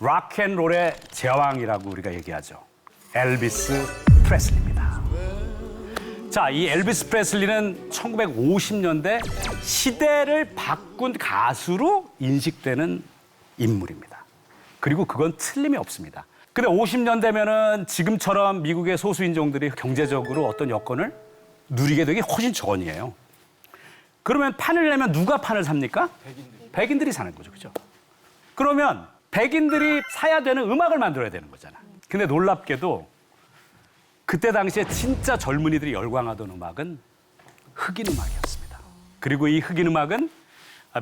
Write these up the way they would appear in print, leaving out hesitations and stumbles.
락앤롤의 제왕이라고 우리가 얘기하죠. 엘비스 프레슬리입니다. 자, 이 엘비스 프레슬리는 1950년대 시대를 바꾼 가수로 인식되는 인물입니다. 그리고 그건 틀림이 없습니다. 근데 50년대면은 지금처럼 미국의 소수인종들이 경제적으로 어떤 여건을 누리게 되기 훨씬 전이에요. 그러면 판을 내면 누가 판을 삽니까? 백인들이 사는 거죠, 그죠? 그러면 백인들이 사야 되는 음악을 만들어야 되는 거잖아. 근데 놀랍게도 그때 당시에 진짜 젊은이들이 열광하던 음악은 흑인 음악이었습니다. 그리고 이 흑인 음악은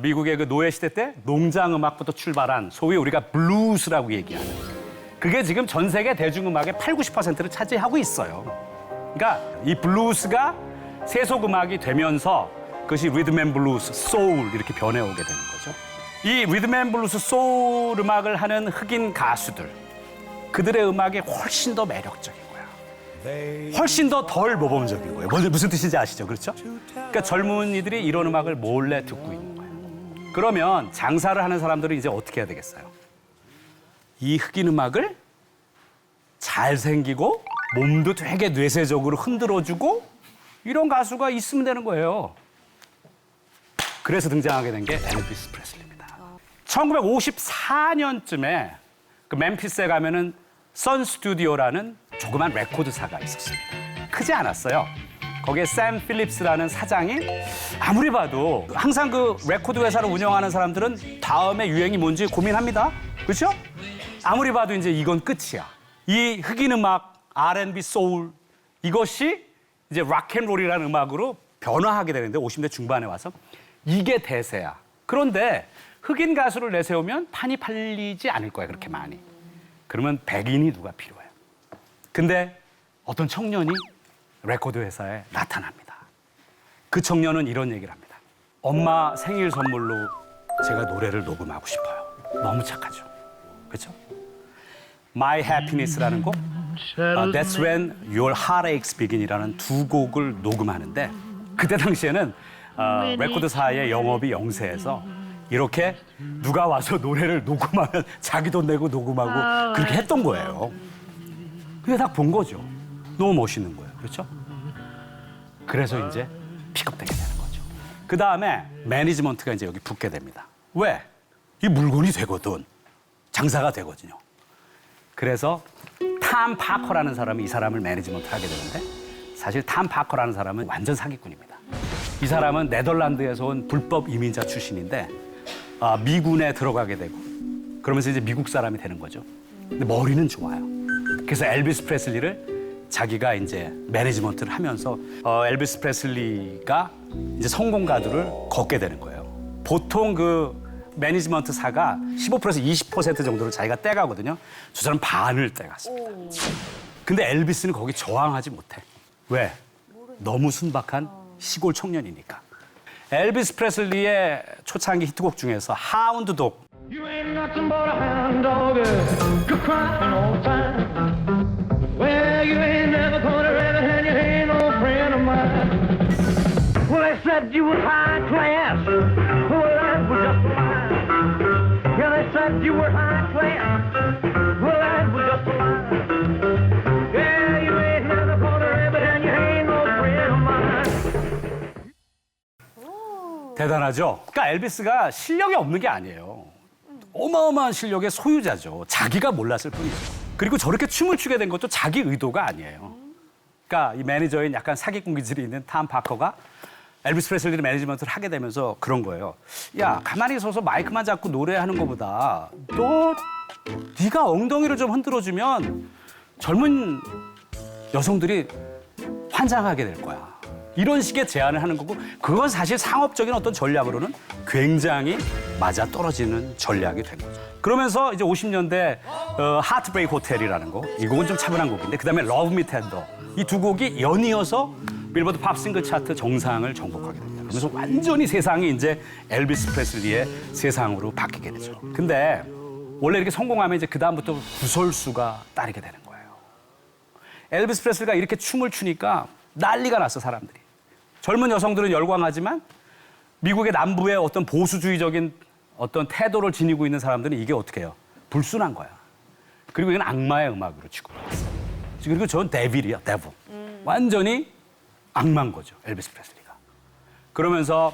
미국의 그 노예 시대 때 농장 음악부터 출발한 소위 우리가 블루스라고 얘기하는, 그게 지금 전 세계 대중음악의 80~90%를 차지하고 있어요. 그러니까 이 블루스가 세속 음악이 되면서 그것이 리듬 앤 블루스, 소울 이렇게 변해오게 되는 거죠. 이 리듬 앤 블루스, 소울 음악을 하는 흑인 가수들, 그들의 음악이 훨씬 더 매력적인 거야. 훨씬 더 덜 모범적인 거예요. 무슨 뜻인지 아시죠? 그렇죠? 그러니까 젊은이들이 이런 음악을 몰래 듣고 있는 거예요. 그러면 장사를 하는 사람들은 이제 어떻게 해야 되겠어요? 이 흑인 음악을 잘생기고 몸도 되게 뇌세적으로 흔들어주고 이런 가수가 있으면 되는 거예요. 그래서 등장하게 된 게 엘비스 프레슬리입니다. 1954년쯤에 그 멤피스에 가면은 선 스튜디오라는 조그만 레코드사가 있었습니다. 크지 않았어요. 거기에 샘 필립스라는 사장이 아무리 봐도 항상 그 레코드 회사를 운영하는 사람들은 다음에 유행이 뭔지 고민합니다. 그렇죠? 아무리 봐도 이제 이건 끝이야. 이 흑인 음악, R&B, 소울 이것이 이제 락앤롤이라는 음악으로 변화하게 되는데 50대 중반에 와서 이게 대세야. 그런데 흑인 가수를 내세우면 판이 팔리지 않을 거야, 그렇게 많이. 그러면 백인이 누가 필요해요. 근데 어떤 청년이 레코드 회사에 나타납니다. 그 청년은 이런 얘기를 합니다. 엄마 생일 선물로 제가 노래를 녹음하고 싶어요. 너무 착하죠. 그렇죠? My Happiness라는 곡, That's When Your Heartaches Begin이라는 두 곡을 녹음하는데 그때 당시에는 레코드사의 영업이 영세해서 이렇게 누가 와서 노래를 녹음하면 자기 돈 내고 녹음하고 그렇게 했던 거예요. 그게 딱 본 거죠. 너무 멋있는 거예요. 그렇죠? 그래서 이제 픽업되게 되는 거죠. 그 다음에 매니지먼트가 이제 여기 붙게 됩니다. 왜? 이 물건이 되거든. 장사가 되거든요. 그래서 탐 파커라는 사람이 이 사람을 매니지먼트 하게 되는데 사실 탐 파커라는 사람은 완전 사기꾼입니다. 이 사람은 네덜란드에서 온 불법 이민자 출신인데 미군에 들어가게 되고 그러면서 이제 미국 사람이 되는 거죠. 근데 머리는 좋아요. 그래서 엘비스 프레슬리를 자기가 이제 매니지먼트를 하면서 엘비스 프레슬리가 이제 성공 가도를 걷게 되는 거예요. 보통 그 매니지먼트사가 15%에서 20% 정도를 자기가 떼가거든요. 저 사람 반을 떼갔습니다. 근데 엘비스는 거기 저항하지 못해. 왜? 너무 순박한 시골 청년이니까. 엘비스 프레슬리의 초창기 히트곡 중에서 하운드 독. You ain't nothing but a hound dog, you're crying all the time. Well, you ain't never gonna ever and you ain't no friend of mine. Well, they said you was high class. Well, that was just a lie. Yeah, they said you were high class. Well, that was just a lie. Yeah, you ain't never gonna ever and you ain't no friend of mine. 대단하죠? 그러니까 엘비스가 실력이 없는 게 아니에요. 어마어마한 실력의 소유자죠. 자기가 몰랐을 뿐이죠. 그리고 저렇게 춤을 추게 된 것도 자기 의도가 아니에요. 그러니까 이 매니저인 약간 사기꾼 기질이 있는 탐 파커가 엘비스 프레슬리를 매니지먼트를 하게 되면서 그런 거예요. 야, 가만히 서서 마이크만 잡고 노래하는 것보다 네가 엉덩이를 좀 흔들어주면 젊은 여성들이 환장하게 될 거야. 이런 식의 제안을 하는 거고 그건 사실 상업적인 어떤 전략으로는 굉장히 맞아 떨어지는 전략이 된 거죠. 그러면서 이제 50년대 하트브레이크 호텔이라는 곡, 이 곡은 좀 차분한 곡인데 그다음에 러브 미 텐더 이 두 곡이 연이어서 빌보드 팝 싱글 차트 정상을 정복하게 됩니다. 그래서 완전히 세상이 이제 엘비스 프레슬리의 세상으로 바뀌게 되죠. 근데 원래 이렇게 성공하면 이제 그다음부터 구설수가 따르게 되는 거예요. 엘비스 프레슬리가 이렇게 춤을 추니까 난리가 났어, 사람들이. 젊은 여성들은 열광하지만 미국의 남부의 어떤 보수주의적인 어떤 태도를 지니고 있는 사람들은 이게 어떻게 해요? 불순한 거야. 그리고 이건 악마의 음악으로 취급받았어. 그리고 전 데빌이야, 데빌. 완전히 악마인 거죠, 엘비스 프레슬리가. 그러면서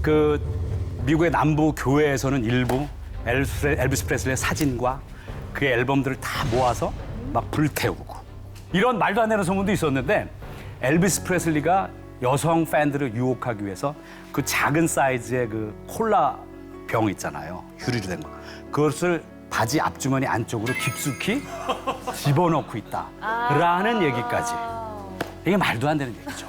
그 미국의 남부 교회에서는 일부 엘비스 프레슬리의 사진과 그의 앨범들을 다 모아서 막 불태우고 이런 말도 안 되는 소문도 있었는데 엘비스 프레슬리가 여성 팬들을 유혹하기 위해서 그 작은 사이즈의 그 콜라 병 있잖아요. 유리로 된 거. 그것을 바지 앞주머니 안쪽으로 깊숙이 집어넣고 있다라는 얘기까지. 이게 말도 안 되는 얘기죠.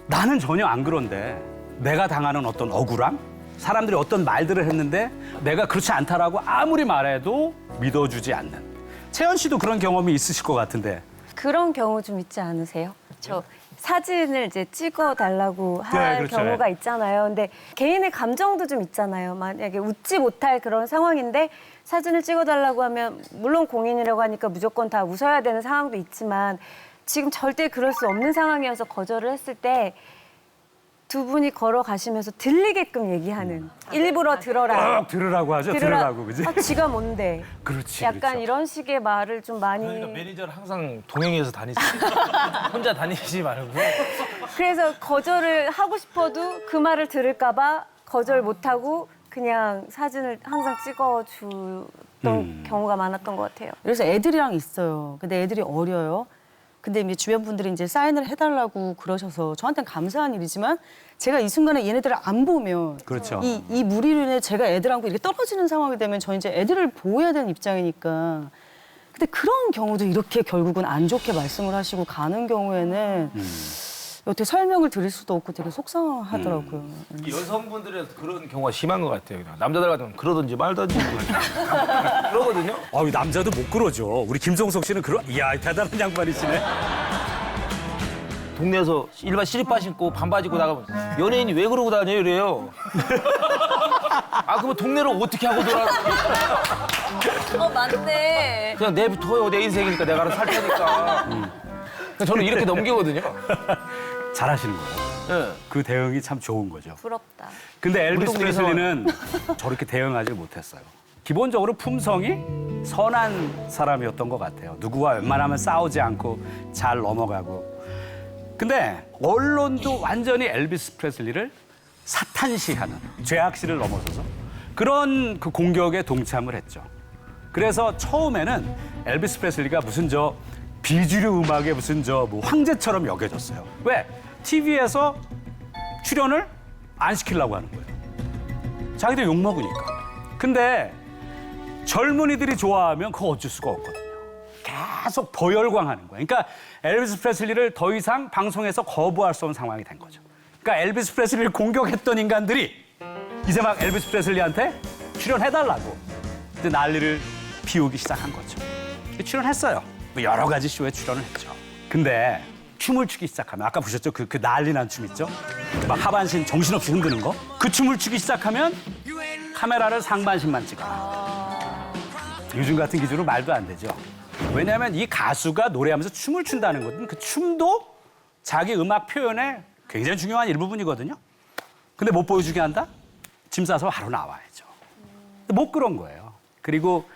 나는 전혀 안 그런데 내가 당하는 어떤 억울함? 사람들이 어떤 말들을 했는데 내가 그렇지 않다라고 아무리 말해도 믿어주지 않는. 채연 씨도 그런 경험이 있으실 것 같은데. 그런 경우 좀 있지 않으세요? 저 사진을 이제 찍어달라고 할 그렇죠. 경우가 있잖아요. 근데 개인의 감정도 좀 있잖아요. 만약에 웃지 못할 그런 상황인데 사진을 찍어달라고 하면 물론 공인이라고 하니까 무조건 다 웃어야 되는 상황도 있지만 지금 절대 그럴 수 없는 상황이어서 거절을 했을 때 두 분이 걸어가시면서 들리게끔 얘기하는 일부러 들어라. 꼭 들으라고 하죠. 들으라고, 그지? 아, 지가 뭔데? 그렇지. 약간 그렇죠. 이런 식의 말을 좀 많이. 그러니까 매니저를 항상 동행해서 다니세요. 혼자 다니시지 말고. 그래서 거절을 하고 싶어도 그 말을 들을까봐 거절 못하고 그냥 사진을 항상 찍어주던 경우가 많았던 것 같아요. 그래서 애들이랑 있어요. 근데 애들이 어려요. 근데 이제 주변 분들이 이제 사인을 해달라고 그러셔서 저한테는 감사한 일이지만 제가 이 순간에 얘네들을 안 보면 그렇죠. 이 무리로 인해 제가 애들 안고 이렇게 떨어지는 상황이 되면 저 이제 애들을 보호해야 되는 입장이니까. 근데 그런 경우도 이렇게 결국은 안 좋게 말씀을 하시고 가는 경우에는 어떻게 설명을 드릴 수도 없고 되게 속상하더라고요. 여성분들의 그런 경우가 심한 것 같아요. 그냥 남자들 같으면 그러든지 말든지 그러거든요. 이 남자도 못 그러죠. 우리 김종석 씨는 이야, 대단한 양반이시네. 동네에서 일반 시리빠 신고 반바지 입고 나가면 연예인이 왜 그러고 다녀요? 이래요. 아, 그러면 동네를 어떻게 하고 돌아? 맞네. 그냥 내부터요. 내 인생이니까 내가 알아서 살 테니까. 그냥 저는 이렇게 넘기거든요. 잘하시는 거예요. 네. 그 대응이 참 좋은 거죠. 부럽다. 근데 엘비스 동네 프레슬리는 저렇게 대응하지 못했어요. 기본적으로 품성이 선한 사람이었던 것 같아요. 누구와 웬만하면 싸우지 않고 잘 넘어가고. 근데 언론도 완전히 엘비스 프레슬리를 사탄시하는 죄악시를 넘어서서 그런 그 공격에 동참을 했죠. 그래서 처음에는 엘비스 프레슬리가 무슨 비주류 음악의 무슨 황제처럼 여겨졌어요. 왜? TV에서 출연을 안 시키려고 하는 거예요. 자기들 욕먹으니까. 근데 젊은이들이 좋아하면 그거 어쩔 수가 없거든요. 계속 더 열광하는 거예요. 그러니까 엘비스 프레슬리를 더 이상 방송에서 거부할 수 없는 상황이 된 거죠. 그러니까 엘비스 프레슬리를 공격했던 인간들이 이제 막 엘비스 프레슬리한테 출연해달라고 이제 난리를 피우기 시작한 거죠. 출연했어요. 여러 가지 쇼에 출연을 했죠. 근데 춤을 추기 시작하면 아까 보셨죠? 그 난리난 춤 있죠? 막 하반신 정신없이 흔드는 거. 그 춤을 추기 시작하면 카메라를 상반신만 찍어요. 요즘 같은 기준으로 말도 안 되죠. 왜냐하면 이 가수가 노래하면서 춤을 춘다는 것은 그 춤도 자기 음악 표현의 굉장히 중요한 일부분이거든요. 근데 못 보여주게 한다? 짐 싸서 바로 나와야죠. 못 그런 거예요. 그리고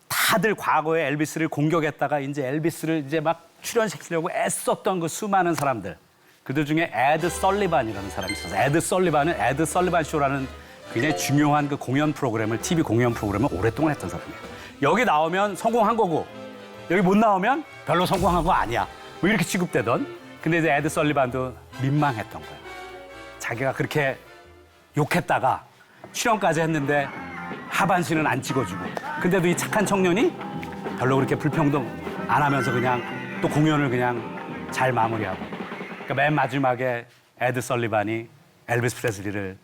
다들 과거에 엘비스를 공격했다가 이제 엘비스를 이제 막 출연시키려고 애썼던 그 수많은 사람들. 그들 중에 에드 설리반이라는 사람이 있어서 에드 설리반은 에드 설리반 쇼라는 굉장히 중요한 그 공연 프로그램을 TV 공연 프로그램을 오랫동안 했던 사람이에요. 여기 나오면 성공한 거고 여기 못 나오면 별로 성공한 거 아니야. 뭐 이렇게 취급되던. 근데 이제 에드 설리반도 민망했던 거예요. 자기가 그렇게 욕했다가 출연까지 했는데 하반신은 안 찍어주고. 근데도 이 착한 청년이 별로 그렇게 불평도 안 하면서 그냥 또 공연을 그냥 잘 마무리하고. 그러니까 맨 마지막에 에드 설리반이 엘비스 프레슬리를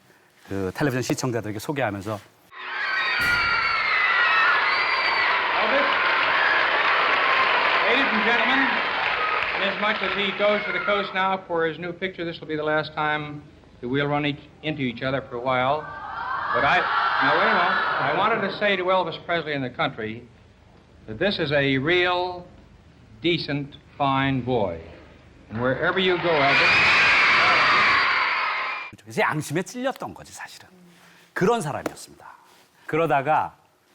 그 텔레비전 시청자들에게 소개하면서 Elvis, ladies and gentlemen, inasmuch as he goes to the coast now for his new picture, this will be the last time that we'll run into each other for a while. But now wait a moment. I wanted to say to Elvis Presley and the country that this is a real, decent, fine boy. And wherever you go, Elvis. 그래서 양심에 찔렸던 거지 사실은. 그런 사람이었습니다. 그러다가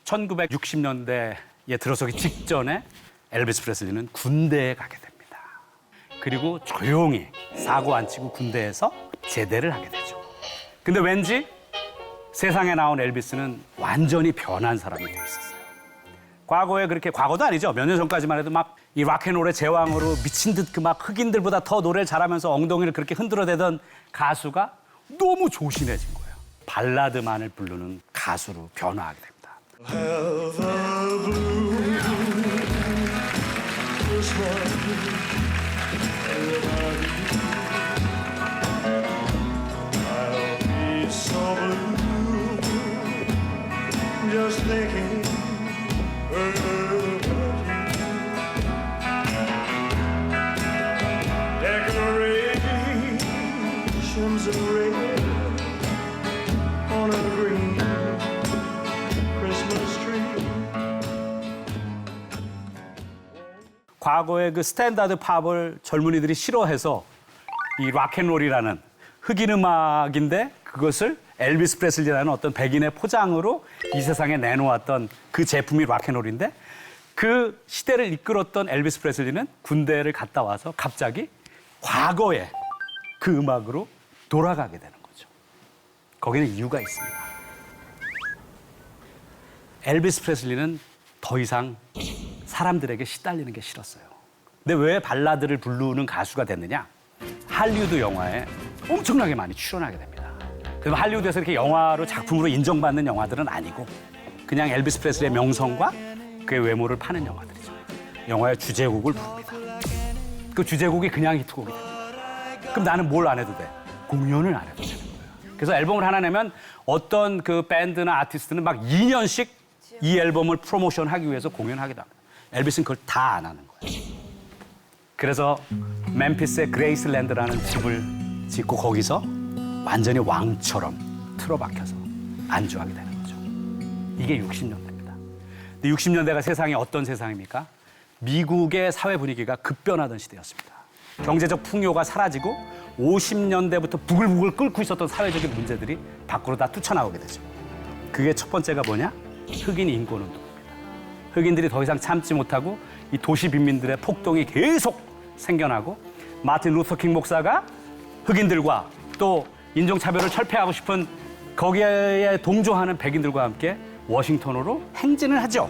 1960년대에 들어서기 직전에 엘비스 프레슬리는 군대에 가게 됩니다. 그리고 조용히 사고 안 치고 군대에서 제대를 하게 되죠. 근데 왠지 세상에 나온 엘비스는 완전히 변한 사람이 돼 있었어요. 과거에 그렇게, 과거도 아니죠. 몇 년 전까지만 해도 막 이 락앤롤의 제왕으로 미친 듯 그 막 흑인들보다 더 노래를 잘하면서 엉덩이를 그렇게 흔들어대던 가수가 너무 조신해진 거예요. 발라드만을 부르는 가수로 변화하게 됩니다. Just thinking about you. Decorations of red on a green Christmas tree. 과거의 그 스탠다드 팝을 젊은이들이 싫어해서 이 락앤롤이라는 흑인 음악인데 그것을 엘비스 프레슬리라는 어떤 백인의 포장으로 이 세상에 내놓았던 그 제품이 락앤롤인데 그 시대를 이끌었던 엘비스 프레슬리는 군대를 갔다 와서 갑자기 과거의 그 음악으로 돌아가게 되는 거죠. 거기는 이유가 있습니다. 엘비스 프레슬리는 더 이상 사람들에게 시달리는 게 싫었어요. 근데 왜 발라드를 부르는 가수가 됐느냐? 할리우드 영화에 엄청나게 많이 출연하게 됩니다. 그럼 할리우드에서 이렇게 영화로 작품으로 인정받는 영화들은 아니고 그냥 엘비스 프레슬리의 명성과 그의 외모를 파는 영화들이죠. 영화의 주제곡을 부릅니다. 그 주제곡이 그냥 히트곡이 됩니다. 그럼 나는 뭘 안 해도 돼? 공연을 안 해도 되는 거예요. 그래서 앨범을 하나 내면 어떤 그 밴드나 아티스트는 막 2년씩 이 앨범을 프로모션하기 위해서 공연하기도 합니다. 엘비스는 그걸 다 안 하는 거예요. 그래서 멤피스의 그레이슬랜드라는 집을 짓고 거기서 완전히 왕처럼 틀어박혀서 안주하게 되는 거죠. 이게 60년대입니다. 근데 60년대가 세상이 어떤 세상입니까? 미국의 사회 분위기가 급변하던 시대였습니다. 경제적 풍요가 사라지고 50년대부터 부글부글 끓고 있었던 사회적인 문제들이 밖으로 다 뛰쳐나오게 되죠. 그게 첫 번째가 뭐냐? 흑인 인권운동입니다. 흑인들이 더 이상 참지 못하고 이 도시 빈민들의 폭동이 계속 생겨나고 마틴 루터 킹 목사가 흑인들과 또 인종차별을 철폐하고 싶은 거기에 동조하는 백인들과 함께 워싱턴으로 행진을 하죠.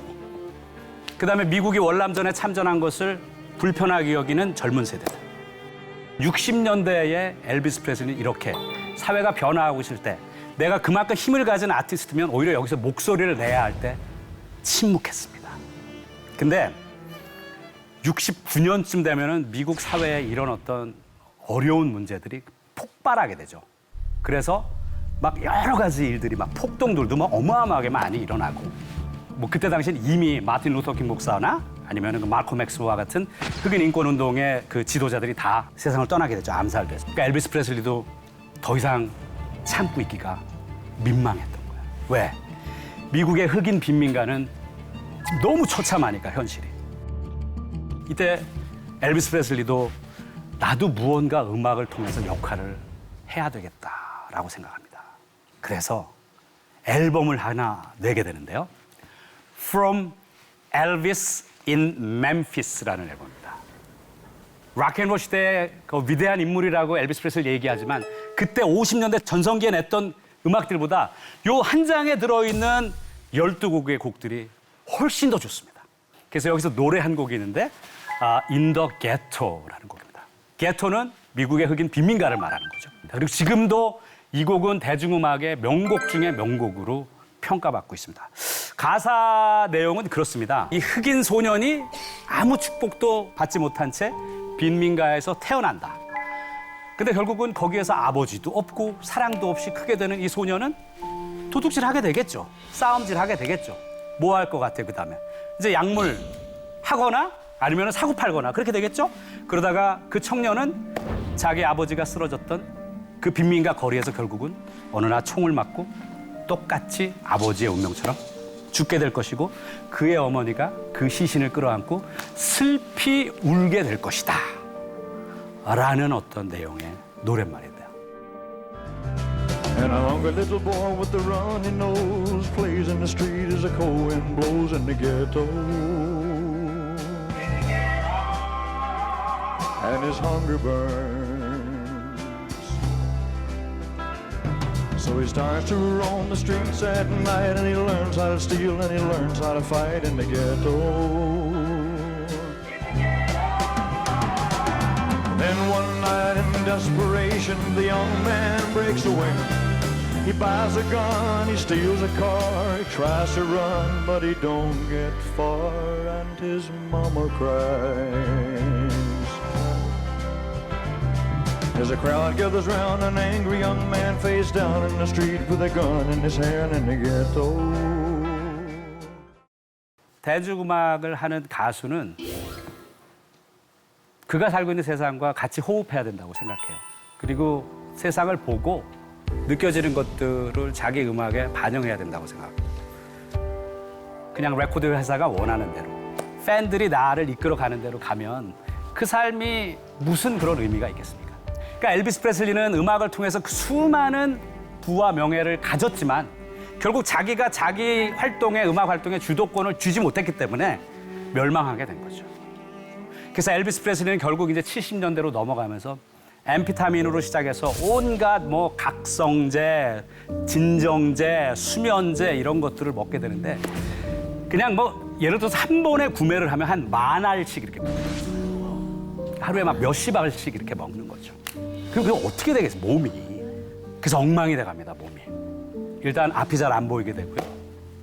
그다음에 미국이 월남전에 참전한 것을 불편하게 여기는 젊은 세대들. 60년대에 엘비스 프레슬리는 이렇게 사회가 변화하고 있을 때 내가 그만큼 힘을 가진 아티스트면 오히려 여기서 목소리를 내야 할 때 침묵했습니다. 근데 69년쯤 되면은 미국 사회에 이런 어떤 어려운 문제들이 폭발하게 되죠. 그래서 막 여러 가지 일들이 막 폭동들도 막 어마어마하게 많이 일어나고 뭐 그때 당시엔 이미 마틴 루터 킹 목사나 아니면 그 말콤 엑스와 같은 흑인 인권 운동의 그 지도자들이 다 세상을 떠나게 되죠. 암살돼서. 그러니까 엘비스 프레슬리도 더 이상 참고 있기가 민망했던 거예요. 왜? 미국의 흑인 빈민가는 지금 너무 처참하니까 현실이. 이때 엘비스 프레슬리도 나도 무언가 음악을 통해서 역할을 해야 되겠다라고 생각합니다. 그래서 앨범을 하나 내게 되는데요. From Elvis in Memphis라는 앨범입니다. 락앤롤 시대의 그 위대한 인물이라고 엘비스 프레슬리 얘기하지만 그때 50년대 전성기에 냈던 음악들보다 요 한 장에 들어있는 12곡의 곡들이 훨씬 더 좋습니다. 그래서 여기서 노래 한 곡이 있는데 In the Ghetto라는 곡입니다. 게토는 미국의 흑인 빈민가를 말하는 거죠. 그리고 지금도 이 곡은 대중음악의 명곡 중에 명곡으로 평가받고 있습니다. 가사 내용은 그렇습니다. 이 흑인 소년이 아무 축복도 받지 못한 채 빈민가에서 태어난다. 근데 결국은 거기에서 아버지도 없고 사랑도 없이 크게 되는 이 소년은 도둑질 하게 되겠죠. 싸움질 하게 되겠죠. 뭐 할 것 같아요, 그 다음에? 이제 약물 하거나 아니면 사고 팔거나 그렇게 되겠죠? 그러다가 그 청년은 자기 아버지가 쓰러졌던 그 빈민가 거리에서 결국은 어느 날 총을 맞고 똑같이 아버지의 운명처럼 죽게 될 것이고 그의 어머니가 그 시신을 끌어안고 슬피 울게 될 것이다. 라는 어떤 내용의 노랫말인데요. And a hungry little boy with the runny nose plays in the street as the cold wind blows in the ghetto. And his hunger burns. So he starts to roam the streets at night, and he learns how to steal and he learns how to fight in the ghetto. Then one night in desperation, the young man breaks away. He buys a gun, he steals a car, he tries to run, but he don't get far, and his mama cries. As a crowd gathers round an angry young man face down in the street with a gun in his hand in the ghetto. 대중음악을 하는 가수는 그가 살고 있는 세상과 같이 호흡해야 된다고 생각해요. 그리고 세상을 보고 느껴지는 것들을 자기 음악에 반영해야 된다고 생각합니다. 그냥 레코드 회사가 원하는 대로, 팬들이 나를 이끌어가는 대로 가면 그 삶이 무슨 그런 의미가 있겠습니까? 그러니까 엘비스 프레슬리는 음악을 통해서 그 수많은 부와 명예를 가졌지만 결국 자기가 자기 활동에, 음악 활동에 주도권을 쥐지 못했기 때문에 멸망하게 된 거죠. 그래서 엘비스 프레슬리는 결국 이제 70년대로 넘어가면서 앰피타민으로 시작해서 온갖 뭐 각성제, 진정제, 수면제 이런 것들을 먹게 되는데 그냥 뭐 예를 들어서 한 번에 구매를 하면 한 10,000알씩 이렇게 먹는 거죠. 하루에 막 몇십 알씩 이렇게 먹는 거죠. 그럼 어떻게 되겠어요, 몸이. 그래서 엉망이 돼갑니다, 몸이. 일단 앞이 잘 안 보이게 되고요.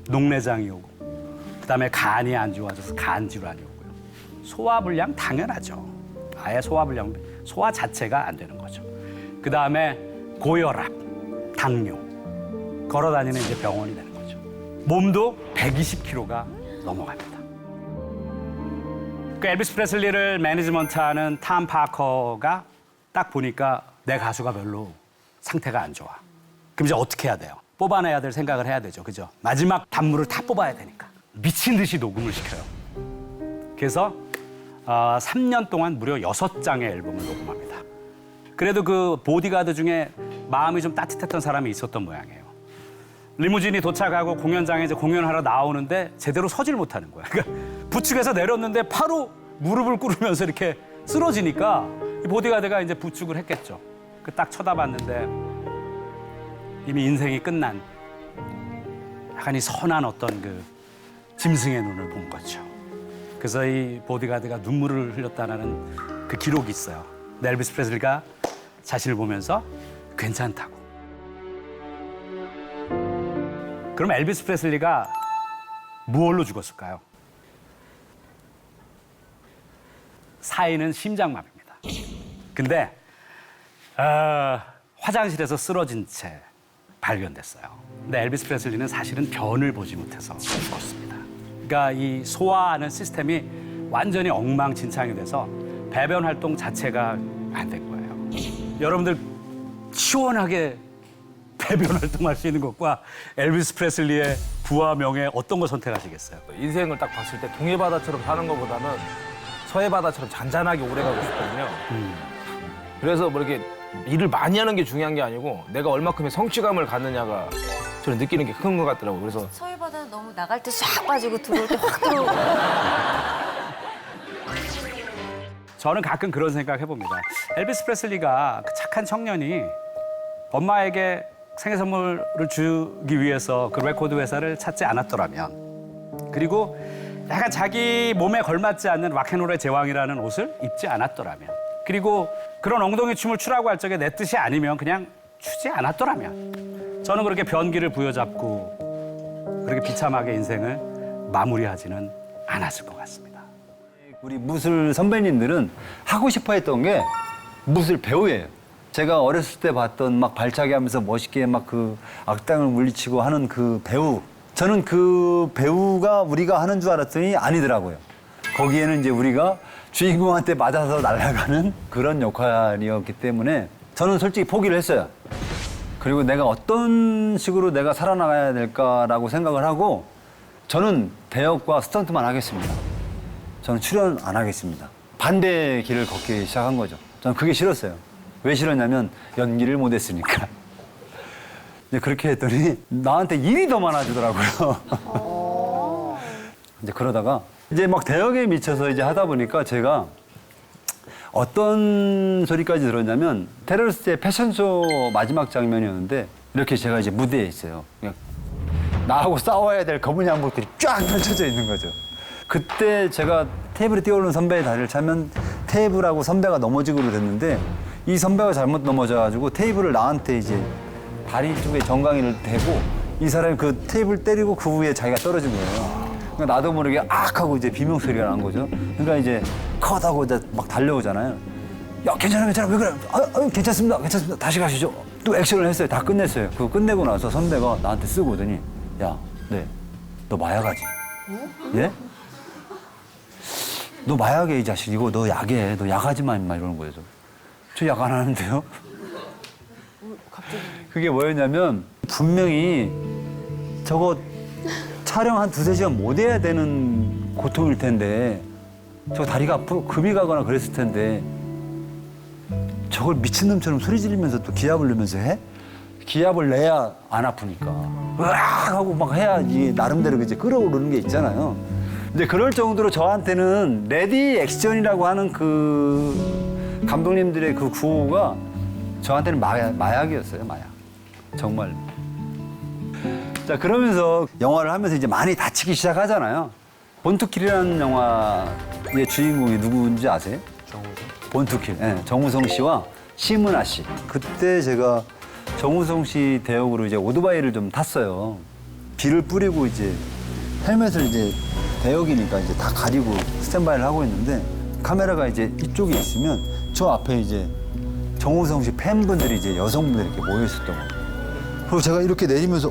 녹내장이 오고, 그다음에 간이 안 좋아져서 간 질환이 오고요. 소화불량 당연하죠. 아예 소화불량, 소화 자체가 안 되는 거죠. 그다음에 고혈압, 당뇨, 걸어다니는 이제 병원이 되는 거죠. 몸도 120kg가 넘어갑니다. 그 엘비스 프레슬리를 매니지먼트하는 탐 파커가 딱 보니까 내 가수가 별로 상태가 안 좋아. 그럼 이제 어떻게 해야 돼요? 뽑아내야 될 생각을 해야 되죠. 그죠? 마지막 단물을 다 뽑아야 되니까. 미친 듯이 녹음을 시켜요. 그래서 3년 동안 무려 6장의 앨범을 녹음합니다. 그래도 그 보디가드 중에 마음이 좀 따뜻했던 사람이 있었던 모양이에요. 리무진이 도착하고 공연장에 이제 공연하러 나오는데 제대로 서질 못하는 거야. 그러니까 부축에서 내렸는데 바로 무릎을 꿇으면서 이렇게 쓰러지니까 이 보디가드가 이제 부축을 했겠죠. 그 딱 쳐다봤는데 이미 인생이 끝난 약간 이 선한 어떤 그 짐승의 눈을 본 거죠. 그래서 이 보디가드가 눈물을 흘렸다는 그 기록이 있어요. 근데 엘비스 프레슬리가 자신을 보면서 괜찮다고. 그럼 엘비스 프레슬리가 무얼로 죽었을까요? 사인은 심장마비입니다. 근데 화장실에서 쓰러진 채 발견됐어요. 근데 엘비스 프레슬리는 사실은 변을 보지 못해서 죽었습니다. 그러니까 이 소화하는 시스템이 완전히 엉망진창이 돼서 배변 활동 자체가 안 된 거예요. 여러분들 시원하게 배변 활동할 수 있는 것과 엘비스 프레슬리의 부와 명예 어떤 거 선택하시겠어요? 인생을 딱 봤을 때 동해바다처럼 사는 것보다는 서해바다처럼 잔잔하게 오래 가고 싶거든요. 그래서 뭐 이렇게 일을 많이 하는 게 중요한 게 아니고 내가 얼마큼의 성취감을 갖느냐가 저는 느끼는 게 큰 것 같더라고요. 그래서 서해바다는 너무 나갈 때 싹 빠지고 들어올 때 확 들어오고. 저는 가끔 그런 생각 해봅니다. 엘비스 프레슬리가 그 착한 청년이 엄마에게 생일 선물을 주기 위해서 그 레코드 회사를 찾지 않았더라면, 그리고 약간 자기 몸에 걸맞지 않는 락앤롤의 제왕이라는 옷을 입지 않았더라면, 그리고 그런 엉덩이 춤을 추라고 할 적에 내 뜻이 아니면 그냥 추지 않았더라면 저는 그렇게 변기를 부여잡고 그렇게 비참하게 인생을 마무리하지는 않았을 것 같습니다. 우리 무술 선배님들은 하고 싶어 했던 게 무술 배우예요. 제가 어렸을 때 봤던 막 발차기 하면서 멋있게 막 그 악당을 물리치고 하는 그 배우. 저는 그 배우가 우리가 하는 줄 알았더니 아니더라고요. 거기에는 이제 우리가 주인공한테 맞아서 날아가는 그런 역할이었기 때문에 저는 솔직히 포기를 했어요. 그리고 내가 어떤 식으로 내가 살아나가야 될까라고 생각을 하고 저는 배역과 스턴트만 하겠습니다. 저는 출연 안 하겠습니다. 반대의 길을 걷기 시작한 거죠. 저는 그게 싫었어요. 왜 싫었냐면 연기를 못 했으니까. 근데 그렇게 했더니 나한테 일이 더 많아지더라고요. 이제 그러다가 이제 막 대역에 미쳐서 이제 하다 보니까 제가 어떤 소리까지 들었냐면 테러리스트의 패션쇼 마지막 장면이었는데 이렇게 제가 이제 무대에 있어요. 그냥 나하고 싸워야 될 검은 양복들이 쫙 펼쳐져 있는 거죠. 그때 제가 테이블에 뛰어오르는 선배의 다리를 차면 테이블하고 선배가 넘어지기로 됐는데 이 선배가 잘못 넘어져가지고 테이블을 나한테 이제 다리 쪽에 정강이를 대고 이 사람이 그 테이블 때리고 그 위에 자기가 떨어진 거예요. 그러니까 나도 모르게 악 하고 이제 비명 소리가 난 거죠. 그러니까 이제 컷하고 이제 막 달려오잖아요. 야 괜찮아 왜 그래? 괜찮습니다 다시 가시죠. 또 액션을 했어요. 다 끝냈어요. 그거 끝내고 나서 선배가 나한테 쓰고 오더니 야, 너 마약하지? 예? 너 마약해 이 자식. 이거 너 약해. 너 약하지 마 임마 이러는 거예요. 저 약 안 하는데요. 그게 뭐였냐면 분명히 저거 촬영 한 2-3시간 못 해야 되는 고통일 텐데 저 다리가 앞으로 금이 가거나 그랬을 텐데 저걸 미친놈처럼 소리 지르면서 또 기합을 넣으면서 해? 기합을 내야 안 아프니까 으악 하고 막 해야 이게 나름대로 이제 끌어오르는 게 있잖아요. 이제 그럴 정도로 저한테는 레디 액션이라고 하는 그 감독님들의 그 구호가 저한테는 마약이었어요. 마약. 정말. 자 그러면서 영화를 하면서 이제 많이 다치기 시작하잖아요. 본투킬이라는 영화의 주인공이 누구인지 아세요? 본투킬. 네, 정우성 씨와 심은하 씨. 그때 제가 정우성 씨 대역으로 이제 오토바이를 좀 탔어요. 비를 뿌리고 이제 헬멧을 이제 대역이니까 이제 다 가리고 스탠바이를 하고 있는데 카메라가 이제 이쪽에 있으면 저 앞에 이제 정우성 씨 팬분들이 이제 여성분들이 이렇게 모여 있었던 거예요. 그리고 제가 이렇게 내리면서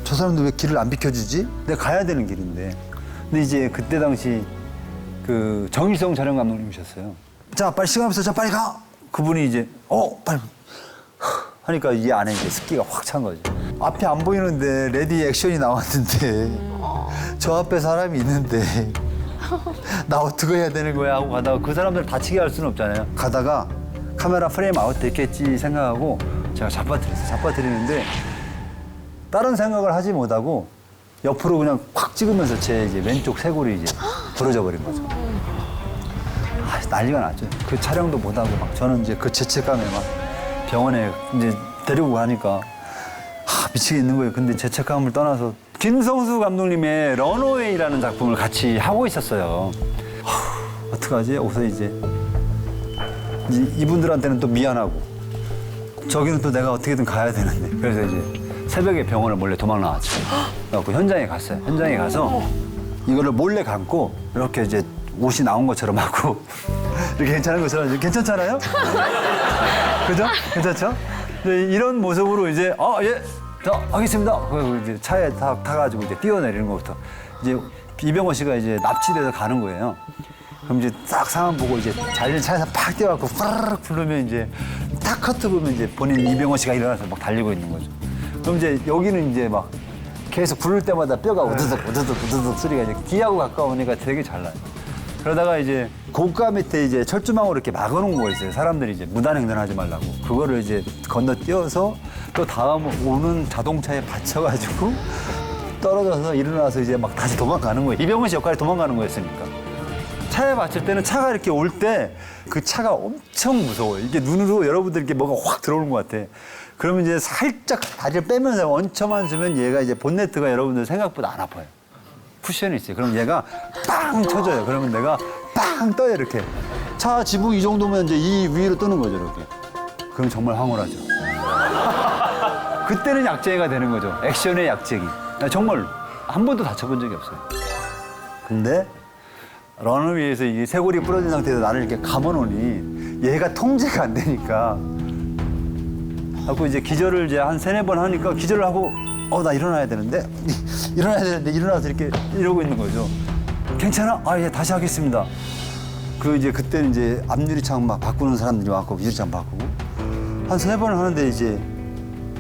저 사람들 왜 길을 안 비켜주지? 내가 가야 되는 길인데. 근데 이제 그때 당시 그 정일성 촬영 감독님이셨어요. 자, 빨리 시간 없어. 자, 빨리 가. 그분이 이제 빨리 하니까 이 안에 이제 습기가 확 찬 거죠. 앞이 안 보이는데 레디 액션이 나왔는데 저 앞에 사람이 있는데 나 어떻게 해야 되는 거야 하고 가다가 그 사람들 다치게 할 수는 없잖아요. 가다가 카메라 프레임 아웃 됐겠지 생각하고 제가 잡아뜨렸어요. 잡아뜨리는데 다른 생각을 하지 못하고 옆으로 그냥 콱 찍으면서 제 이제 왼쪽 쇄골이 이제 부러져 버린 거죠. 난리가 났죠. 그 촬영도 못하고 막 저는 이제 그 죄책감에 막 병원에 이제 데리고 가니까 미치겠는 거예요. 근데 죄책감을 떠나서 김성수 감독님의 런어웨이라는 작품을 같이 하고 있었어요. 어떡하지? 여기서 이제 이분들한테는 또 미안하고 저기는 또 내가 어떻게든 가야 되는데 그래서 이제 새벽에 병원을 몰래 도망 나왔죠. 그래갖고 현장에 갔어요. 현장에 가서 이거를 몰래 감고 이렇게 이제 옷이 나온 것처럼 하고 이렇게 괜찮은 것처럼 괜찮잖아요? 그죠? 괜찮죠? 이런 모습으로 이제 예, 자 하겠습니다. 그리고 이제 차에 타가지고 이제 뛰어내리는 것부터 이제 이병헌 씨가 이제 납치돼서 가는 거예요. 그럼 이제 딱 상황 보고 이제 자기는 차에서 팍 뛰어갖고 파르륵 부르면 이제 딱 커트 보면 이제 본인 이병헌 씨가 일어나서 막 달리고 있는 거죠. 그럼 이제 여기는 이제 막 계속 부를 때마다 뼈가 우드득 소리가 이제 귀하고 가까우니까 되게 잘 나요. 그러다가 이제 고가 밑에 이제 철조망으로 이렇게 막아놓은 거 있어요. 사람들이 이제 무단횡단하지 말라고. 그거를 이제 건너뛰어서 또 다음 오는 자동차에 받쳐가지고 떨어져서 일어나서 이제 막 다시 도망가는 거예요. 이병헌 씨 역할이 도망가는 거였으니까. 차에 받칠 때는 차가 이렇게 올 때 그 차가 엄청 무서워요. 이게 눈으로 여러분들 이렇게 뭐가 확 들어오는 것 같아. 그러면 이제 살짝 다리를 빼면서 얹혀만 주면 얘가 이제 본네트가 여러분들 생각보다 안 아파요. 쿠션이 있어요. 그럼 얘가 빵 쳐져요. 그러면 내가 빵 떠요, 이렇게. 차 지붕 이 정도면 이제 이 위로 뜨는 거죠, 이렇게. 그럼 정말 황홀하죠. 그때는 약쟁이가 되는 거죠. 액션의 약쟁이. 정말 한 번도 다쳐본 적이 없어요. 근데 런어웨이에서 이 쇄골이 부러진 상태에서 나를 이렇게 감아놓으니 얘가 통제가 안 되니까 하고 이제 기절을 이제 한 3-4번 하니까 기절을 하고 나 일어나야 되는데 일어나서 이렇게 이러고 있는 거죠. 괜찮아? 예, 다시 하겠습니다. 이제 그때는 이제 앞유리창 막 바꾸는 사람들이 왔고 유리창 바꾸고 한 3번을 하는데 이제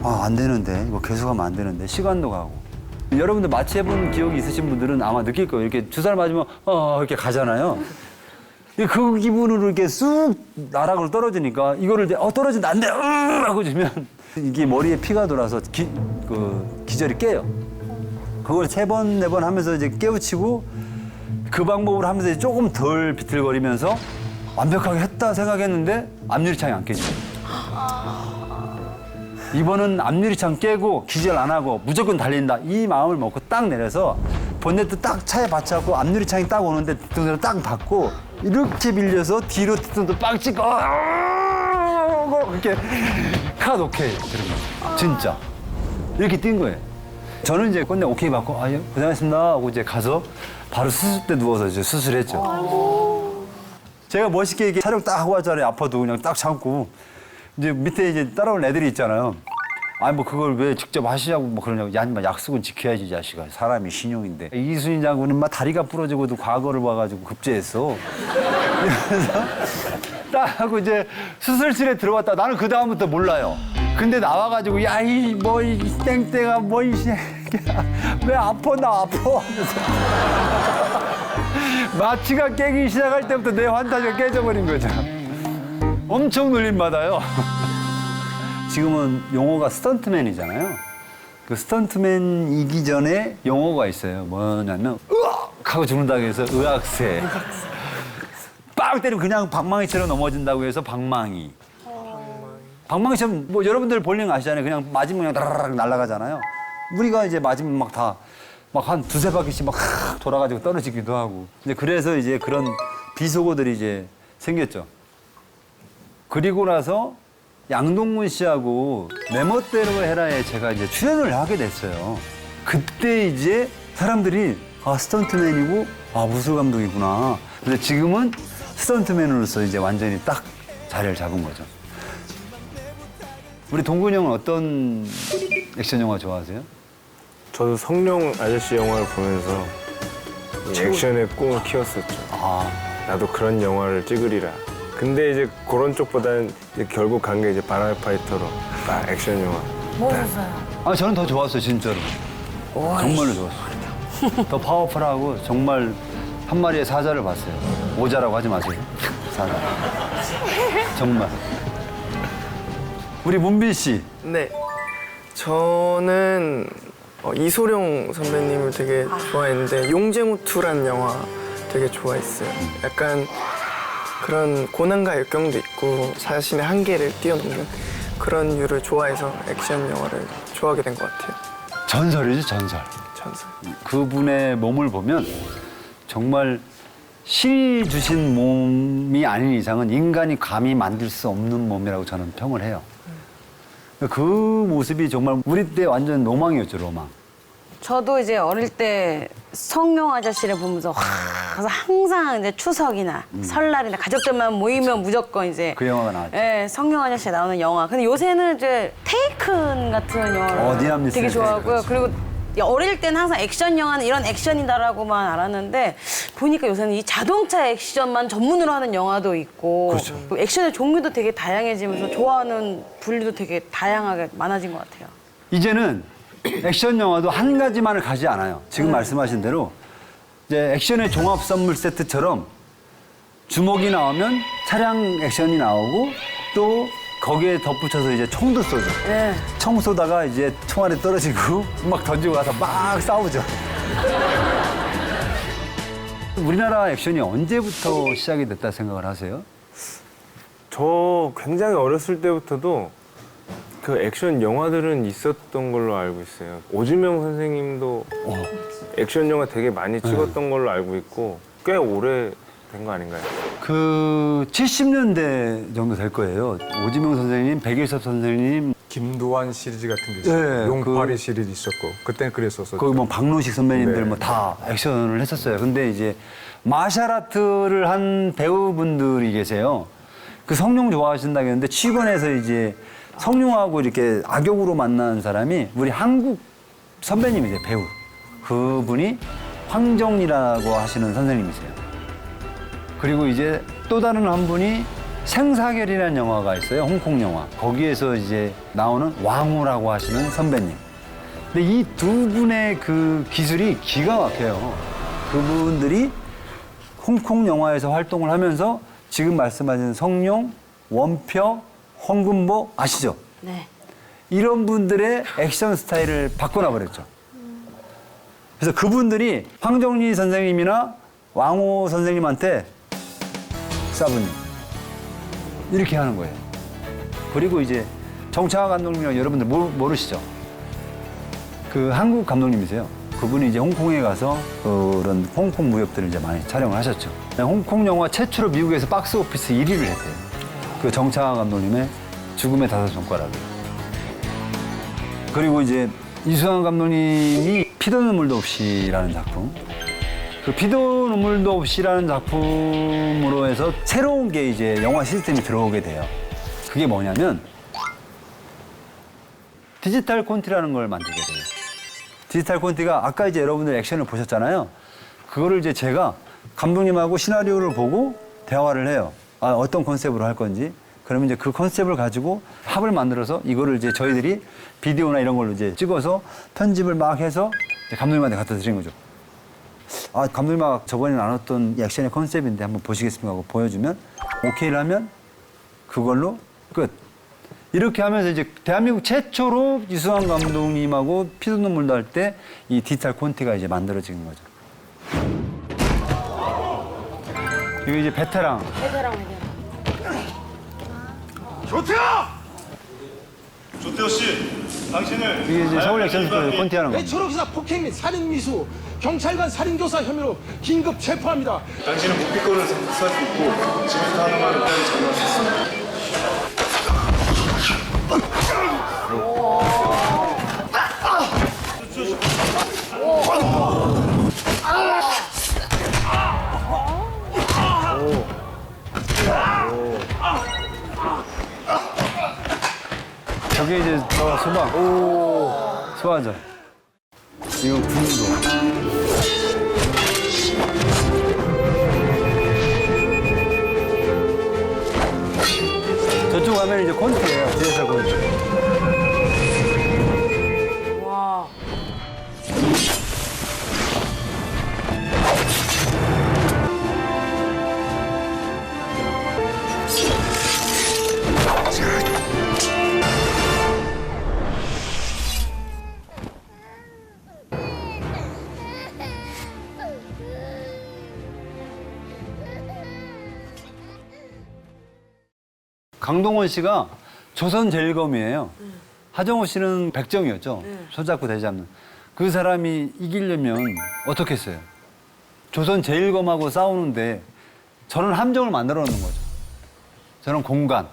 안 되는데 이거 계속하면 안 되는데 시간도 가고 여러분들 마취해본 기억이 있으신 분들은 아마 느낄 거예요. 이렇게 주사를 맞으면 이렇게 가잖아요. 그 기분으로 이렇게 쑥 나락으로 떨어지니까 이거를 이제 떨어진다 안 돼! 하고 주면 이게 머리에 피가 돌아서 기절이 깨요. 그걸 3번, 4번 하면서 이제 깨우치고 그 방법으로 하면서 이제 조금 덜 비틀거리면서 완벽하게 했다 생각했는데 앞유리창이 안 깨지죠. 이번은 앞유리창 깨고 기절 안 하고 무조건 달린다. 이 마음을 먹고 딱 내려서 본네트 딱 차에 받쳐갖고 앞유리창이 딱 오는데 뒤통수를 딱 받고 이렇게 밀려서 뒤로 뒤통수 빵 찍고 이렇게 컷 오케이 그런 거 진짜 이렇게 뛴 거예요. 저는 이제 끝내 오케이 받고 예, 고생하셨습니다 하고 이제 가서 바로 수술대 누워서 이제 수술했죠. 제가 멋있게 이렇게 촬영 딱 하고 왔잖아요. 아파도 그냥 딱 참고 이제 밑에 이제 따라온 애들이 있잖아요. 아니 뭐 그걸 왜 직접 하시냐고 뭐 그러냐고. 야, 인마 약속은 지켜야지 이 자식아. 사람이 신용인데. 이순신 장군은 막 다리가 부러지고도 과거를 봐가지고 급제했어. 그래서 딱 하고 이제 수술실에 들어갔다. 나는 그 다음부터 몰라요. 근데 나와가지고 야 이 뭐 이 땡땡아 뭐 이 새끼야 왜 아파 나 아파 하면서 마취가 깨기 시작할 때부터 내 환타지가 깨져버린 거죠. 엄청 놀림받아요. 지금은 용어가 스턴트맨이잖아요. 그 스턴트맨이기 전에 용어가 있어요. 뭐냐면 으악 하고 죽는다고 해서 의학세. 빵 때리면 그냥 방망이처럼 넘어진다고 해서 방망이. 방망이처럼 뭐 여러분들 볼링 아시잖아요. 그냥 맞으면 그냥 다라락 날아가잖아요. 우리가 이제 맞으면 막 다 막 한 두세 바퀴씩 막 돌아가지고 떨어지기도 하고. 이제 그래서 이제 그런 비속어들이 이제 생겼죠. 그리고 나서 양동근 씨하고 내 멋대로 해라에 제가 이제 출연을 하게 됐어요. 그때 이제 사람들이 아 스턴트맨이고 아 무술 감독이구나. 근데 지금은 스턴트맨으로서 이제 완전히 딱 자리를 잡은 거죠. 우리 동근이 형은 어떤 액션 영화 좋아하세요? 저도 성룡 아저씨 영화를 보면서 이 액션의 꿈을 키웠었죠. 아, 나도 그런 영화를 찍으리라. 근데 이제 그런 쪽보다는 이제 결국 간 게 이제 바나나 파이터로 딱 액션 영화. 아 저는 더 좋았어요 진짜로. 정말로 좋았어요. 더 파워풀하고 정말 한 마리의 사자를 봤어요. 오자라고 하지 마세요. 사자. 정말. 우리 문빈 씨. 네, 저는 이소룡 선배님을 되게 좋아했는데 용쟁우투라는 영화 되게 좋아했어요. 약간 그런 고난과 역경도 있고 자신의 한계를 뛰어넘는 그런 류를 좋아해서 액션 영화를 좋아하게 된 것 같아요. 전설이죠 전설. 전설. 그분의 몸을 보면 정말 신이 주신 몸이 아닌 이상은 인간이 감히 만들 수 없는 몸이라고 저는 평을 해요. 그 모습이 정말 우리 때 완전 로망이었죠, 로망. 저도 이제 어릴 때 성룡 아저씨를 보면서 그래서 항상 이제 추석이나 설날이나 가족들만 모이면 무조건 이제 그 영화가 나왔죠. 예, 성룡 아저씨 나오는 영화. 근데 요새는 이제 테이큰 같은 영화를 니암 되게 리스의 좋아하고요. 테이큰. 그리고 어릴 때는 항상 액션 영화는 이런 액션이다라고만 알았는데 보니까 요새는 이 자동차 액션만 전문으로 하는 영화도 있고 그렇죠. 액션의 종류도 되게 다양해지면서 좋아하는 분류도 되게 다양하게 많아진 것 같아요. 이제는 액션 영화도 한 가지만을 가지 않아요. 지금 말씀하신 대로 이제 액션의 종합 선물 세트처럼 주먹이 나오면 차량 액션이 나오고 또 거기에 덧붙여서 이제 총도 쏘죠. 네. 총 쏘다가 이제 총알이 떨어지고 막 던지고 가서 막 싸우죠. 우리나라 액션이 언제부터 시작이 됐다 생각을 하세요? 저 굉장히 어렸을 때부터도 그 액션 영화들은 있었던 걸로 알고 있어요. 오지명 선생님도 액션 영화 되게 많이 찍었던 걸로 알고 있고 꽤 오래 된 거 아닌가요? 그 70년대 정도 될 거예요. 오지명 선생님, 백일섭 선생님, 김도환 시리즈 같은 게 있어요. 네, 용파리 시리즈 있었고 그때는 그랬었어요. 거기 뭐 박노식 선배님들 네. 뭐 다 액션을 했었어요. 근데 이제 마샬 아트를 한 배우분들이 계세요. 그 성룡 좋아하신다고 했는데 취권해서 이제 성룡하고 이렇게 악역으로 만난 사람이 우리 한국 선배님이세요, 배우. 그분이 황정이라고 하시는 선생님이세요. 그리고 이제 또 다른 한 분이 생사결이라는 영화가 있어요. 홍콩 영화. 거기에서 이제 나오는 왕우라고 하시는 선배님. 근데 이 두 분의 그 기술이 기가 막혀요. 그분들이 홍콩 영화에서 활동을 하면서 지금 말씀하신 성룡, 원표, 홍금보 아시죠? 네. 이런 분들의 액션 스타일을 바꿔놔 버렸죠. 그래서 그분들이 황정리 선생님이나 왕호 선생님한테 사부님 이렇게 하는 거예요. 그리고 이제 정창화 감독님이랑 여러분들 모르시죠? 그 한국 감독님이세요. 그분이 이제 홍콩에 가서 그런 홍콩 무협들을 이제 많이 촬영을 하셨죠. 홍콩 영화 최초로 미국에서 박스 오피스 1위를 했대요. 그 정창화 감독님의 죽음의 5손가락을. 그리고 이제 이수환 감독님이 피도 눈물도 없이라는 작품. 그 피도 눈물도 없이라는 작품으로 해서 새로운 게 이제 영화 시스템이 들어오게 돼요. 그게 뭐냐면 디지털 콘티라는 걸 만들게 돼요. 디지털 콘티가 아까 이제 여러분들 액션을 보셨잖아요. 그거를 이제 제가 감독님하고 시나리오를 보고 대화를 해요. 아, 어떤 컨셉으로 할 건지. 그러면 이제 그 컨셉을 가지고 합을 만들어서 이거를 이제 저희들이 비디오나 이런 걸로 이제 찍어서 편집을 막 해서 이제 감독님한테 갖다 드린 거죠. 아, 감독님하고 저번에 나눴던 이 액션의 컨셉인데 한번 보시겠습니까 하고 보여주면 오케이를 하면 그걸로 끝. 이렇게 하면서 이제 대한민국 최초로 이수환 감독님하고 피도 눈물도 할 때 이 디지털 콘티가 이제 만들어진 거죠. 이게 이제 베테랑. 조태호 씨, 당신을 이게 이제 서울 액션스쿨 콘티 하는 거예요. 초록기사 폭행 및 살인 미수, 경찰관 살인교사 혐의로 긴급 체포합니다. 당신은 묵비권을 행사할 수 있고 지금부터 하는 말을 끝까지 전달하겠습니다. 저게 이제 소방. 소화전. 이거 군도. 저쪽 가면 이제 콘티예요. 디지털 콘티. 와. 강동원 씨가 조선제일검이에요. 하정우 씨는 백정이었죠. 손잡고 대잡는. 그 사람이 이기려면 어떻게 했어요? 조선제일검하고 싸우는데 저런 함정을 만들어 놓는 거죠. 저런 공간.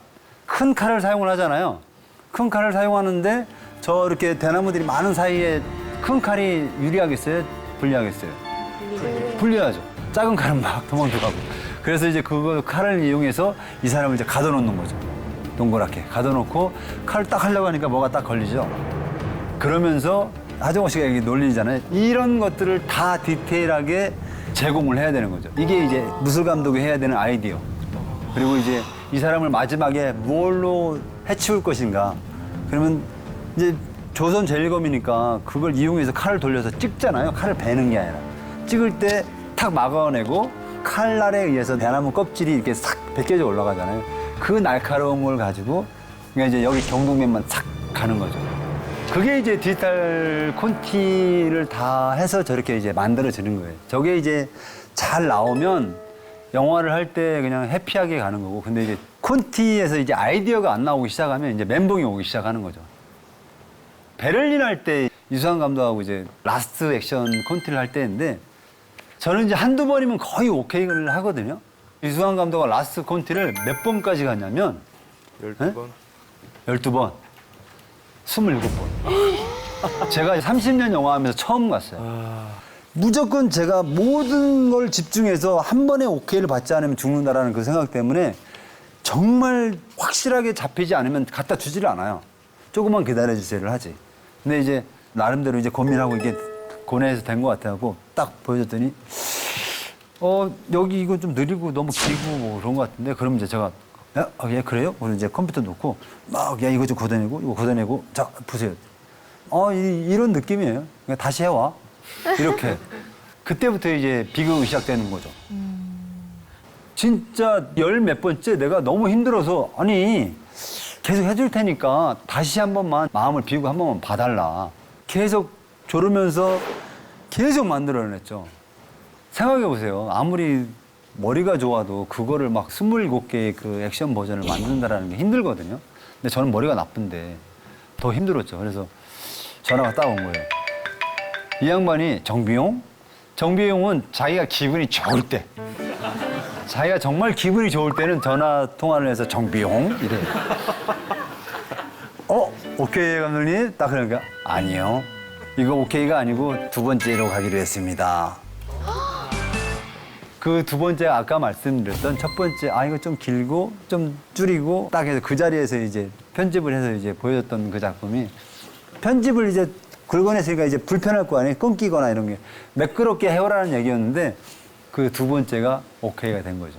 큰 칼을 사용을 하잖아요. 큰 칼을 사용하는데 저 이렇게 대나무들이 많은 사이에 큰 칼이 유리하겠어요? 불리하겠어요? 불리하죠. 작은 칼은 막 도망쳐가고. 그래서 이제 그 칼을 이용해서 이 사람을 이제 가둬놓는 거죠. 동그랗게 가둬놓고 칼을 딱 하려고 하니까 뭐가 딱 걸리죠. 그러면서 하정우 씨가 여기 논리잖아요. 이런 것들을 다 디테일하게 제공을 해야 되는 거죠. 이게 이제 무술 감독이 해야 되는 아이디어. 그리고 이제 이 사람을 마지막에 뭘로 해치울 것인가. 그러면 이제 조선제일검이니까 그걸 이용해서 칼을 돌려서 찍잖아요. 칼을 베는 게 아니라. 찍을 때 탁 막아내고 칼날에 의해서 대나무 껍질이 이렇게 싹 벗겨져 올라가잖아요. 그 날카로움을 가지고 그러니까 이제 여기 경동면만 싹 가는 거죠. 그게 이제 디지털 콘티를 다 해서 저렇게 이제 만들어지는 거예요. 저게 이제 잘 나오면 영화를 할 때 그냥 해피하게 가는 거고, 근데 이제 콘티에서 이제 아이디어가 안 나오기 시작하면 이제 멘붕이 오기 시작하는 거죠. 베를린 할 때 이수환 감독하고 이제 라스트 액션 콘티를 할 때인데 저는 이제 한두 번이면 거의 오케이를 하거든요. 이수환 감독과 라스트 콘티를 몇 번까지 갔냐면 12번? 12번. 27번. 제가 30년 영화 하면서 처음 갔어요. 무조건 제가 모든 걸 집중해서 한 번에 오케이를 받지 않으면 죽는다라는 그 생각 때문에 정말 확실하게 잡히지 않으면 갖다 주지를 않아요. 조금만 기다려주세요를 하지. 근데 이제 나름대로 이제 고민하고 이게 고뇌해서 된 것 같아갖고 딱 보여줬더니 여기 이거 좀 느리고 너무 길고 뭐 그런 것 같은데 그럼 이제 제가 예, 그래요? 오늘 이제 컴퓨터 놓고 막 야 이거 좀 걷어내고 이거 걷어내고 자 보세요. 이런 느낌이에요. 그러니까 다시 해와 이렇게. 그때부터 이제 비극이 시작되는 거죠. 진짜 열 몇 번째 내가 너무 힘들어서 아니 계속 해줄 테니까 다시 한 번만 마음을 비우고 한 번만 봐달라. 계속 조르면서 계속 만들어냈죠. 생각해보세요. 아무리 머리가 좋아도 그거를 막 27개의 그 액션 버전을 만든다는 게 힘들거든요. 근데 저는 머리가 나쁜데 더 힘들었죠. 그래서 전화가 딱 온 거예요. 이 양반이 정비용? 정비용은 자기가 기분이 좋을 때, 자기가 정말 기분이 좋을 때는 전화 통화를 해서 정비용? 이래요. 오케이 감독님? 딱 그러니까 아니요. 이거 오케이가 아니고 두 번째로 가기로 했습니다. 그 두 번째 아까 말씀드렸던 첫 번째 이거 좀 길고 좀 줄이고 딱 해서 그 자리에서 이제 편집을 해서 이제 보여줬던 그 작품이 편집을 이제 긁어냈으니까 이제 불편할 거 아니에요. 끊기거나 이런 게 매끄럽게 해오라는 얘기였는데 그 두 번째가 오케이가 된 거죠.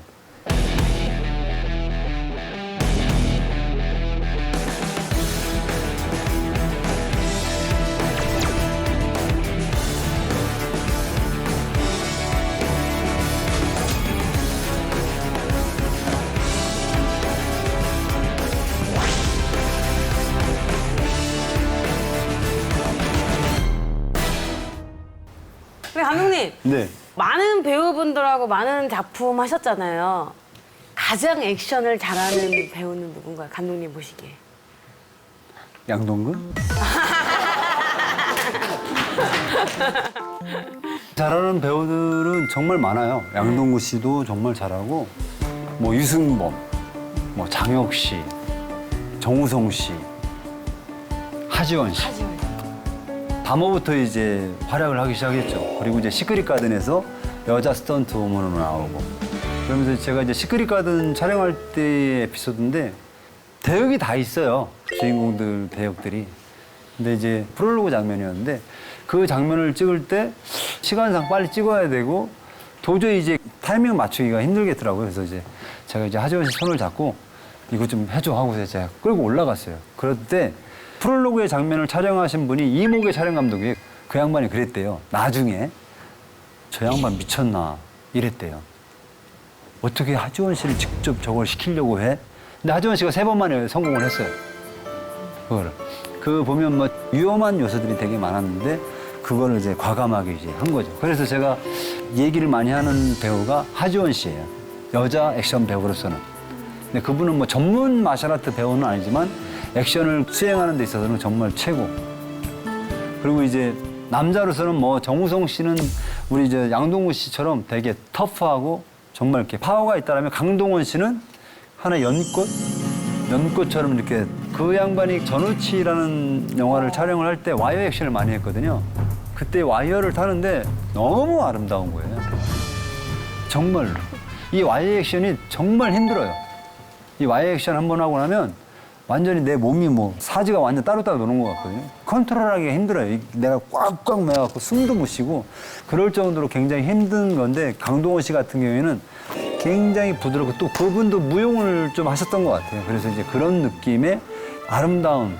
근데 감독님, 네. 많은 배우분들하고 많은 작품 하셨잖아요. 가장 액션을 잘하는 배우는 누군가요? 감독님 보시기에. 양동근? 잘하는 배우들은 정말 많아요. 양동근 씨도 정말 잘하고, 뭐 유승범, 뭐 장혁 씨, 정우성 씨, 하지원 씨. 담화부터 이제 활약을 하기 시작했죠. 그리고 이제 시크릿 가든에서 여자 스턴트 우먼으로 나오고. 그러면서 제가 이제 시크릿 가든 촬영할 때의 에피소드인데 대역이 다 있어요. 주인공들 대역들이. 근데 이제 프롤로그 장면이었는데 그 장면을 찍을 때 시간상 빨리 찍어야 되고 도저히 이제 타이밍 맞추기가 힘들겠더라고요. 그래서 이제 제가 이제 하지원 씨 손을 잡고 이거 좀 해줘 하고서 제가 끌고 올라갔어요. 그럴 때 프롤로그의 장면을 촬영하신 분이 이목의 촬영 감독이 그 양반이 그랬대요. 나중에 저 양반 미쳤나 이랬대요. 어떻게 하지원 씨를 직접 저걸 시키려고 해? 근데 하지원 씨가 3번 만에 성공을 했어요. 그거를. 그 보면 뭐 위험한 요소들이 되게 많았는데 그거를 이제 과감하게 이제 한 거죠. 그래서 제가 얘기를 많이 하는 배우가 하지원 씨예요. 여자 액션 배우로서는. 근데 그분은 뭐 전문 마샬아트 배우는 아니지만 액션을 수행하는 데 있어서는 정말 최고. 그리고 이제 남자로서는 뭐 정우성 씨는 우리 이제 양동근 씨처럼 되게 터프하고 정말 이렇게 파워가 있다라면 강동원 씨는 하나의 연꽃처럼 이렇게 그 양반이 전우치라는 영화를 촬영을 할 때 와이어 액션을 많이 했거든요. 그때 와이어를 타는데 너무 아름다운 거예요. 정말로. 이 와이어 액션이 정말 힘들어요. 이 와이어 액션 한 번 하고 나면 완전히 내 몸이 뭐 사지가 완전 따로따로 노는 것 같거든요. 컨트롤하기가 힘들어요. 내가 꽉꽉 매갖고 숨도 못 쉬고 그럴 정도로 굉장히 힘든 건데 강동원 씨 같은 경우에는 굉장히 부드럽고 또 그분도 무용을 좀 하셨던 것 같아요. 그래서 이제 그런 느낌의 아름다운.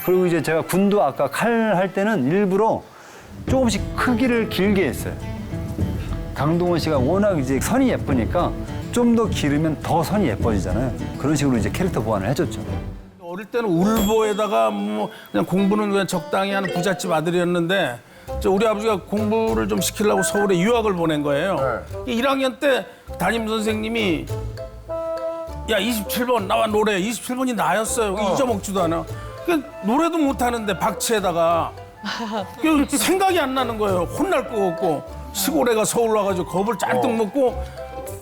그리고 이제 제가 군도 아까 칼 할 때는 일부러 조금씩 크기를 길게 했어요. 강동원 씨가 워낙 이제 선이 예쁘니까 좀 더 기르면 더 선이 예뻐지잖아요. 그런 식으로 이제 캐릭터 보완을 해줬죠. 어릴 때는 울보에다가 뭐 그냥 공부는 그냥 적당히 하는 부잣집 아들이었는데 우리 아버지가 공부를 좀 시키려고 서울에 유학을 보낸 거예요. 1학년 때 담임 선생님이 야 27번 나와 노래 27번이 나였어요. 잊어먹지도 않아. 노래도 못하는데 박치에다가 생각이 안 나는 거예요. 혼날 거 같고 시골에 가 서울 와가지고 겁을 잔뜩 먹고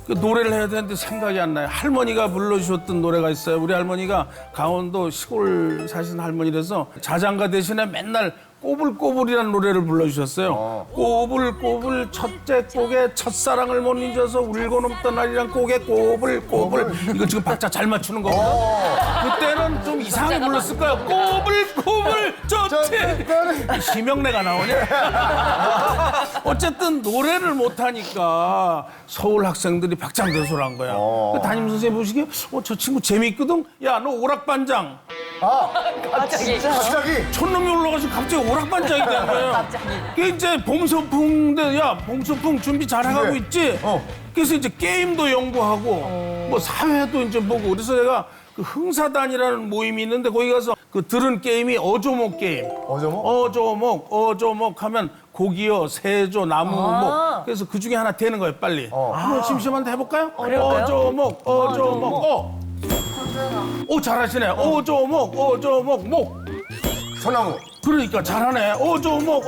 노래를 해야 되는데 생각이 안 나요. 할머니가 불러주셨던 노래가 있어요. 우리 할머니가 강원도 시골 사시는 할머니라서 자장가 대신에 맨날 꼬불꼬불이라는 노래를 불러주셨어요. 꼬불꼬불 첫째 꼭에 첫사랑을 못 잊어서 울고 넘던 날이란 꼭에 꼬불꼬불. 이거 지금 박자 잘 맞추는 거거든요. 그때는 좀 이상하게 불렀을 거예요. 꼬불꼬불 첫째. 심형래가 나오냐? 어쨌든 노래를 못하니까 서울 학생들이 박장대소를 한 거야. 담임 선생님 보시기에 저 친구 재미있거든? 야 너 오락반장. 갑자기. 촌놈이 올라가서 갑자기 오락반장이 된 거예요. 그게 이제 봄소풍인데 야 봄소풍 준비 잘 해가고 있지? 그래서 이제 게임도 연구하고 뭐 사회도 이제 보고 그래서 내가 그 흥사단이라는 모임이 있는데 거기 가서 그 들은 게임이 어조목 게임. 어조목 하면 고기요, 새조, 나무, 목. 그래서 그 중에 하나 되는 거예요, 빨리. 한번 심심한데 해볼까요? 어조목. 오, 잘하시네. 어조목, 목. 소나무. 그러니까 잘하네. 어조목,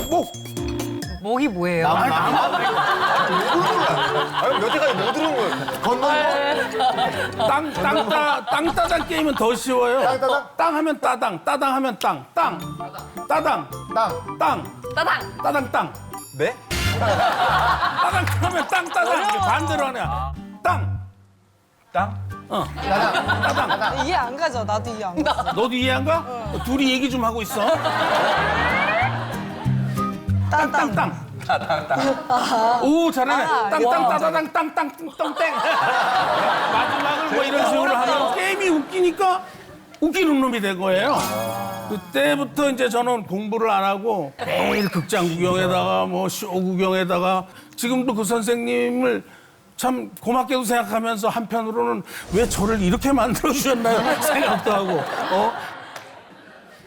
목. 목이 뭐예요? 아니, 여태까지 못 들은 거예요. 땅따당 게임은 더 쉬워요. 땅따당? 땅 하면 따당, 따당 하면 땅. 따당. 땅. 네? 따당 하면 땅, 따당. 반대로 하네. 땅. 따당. 이해 안 가죠? 나도 이해 안 가. 너도 이해 안 가? 둘이 얘기 좀 하고 있어. 땅. 오, 잘하네. 땅, 따다당, 땡. 마지막을 뭐 이런 식으로 하면 게임이 웃기니까 웃기는 놈이 된 거예요. 그때부터 이제 저는 공부를 안 하고 매일 극장 구경에다가 뭐 쇼 구경에다가 지금도 그 선생님을 참 고맙게도 생각하면서 한편으로는 왜 저를 이렇게 만들어 주셨나요? 생각도 하고.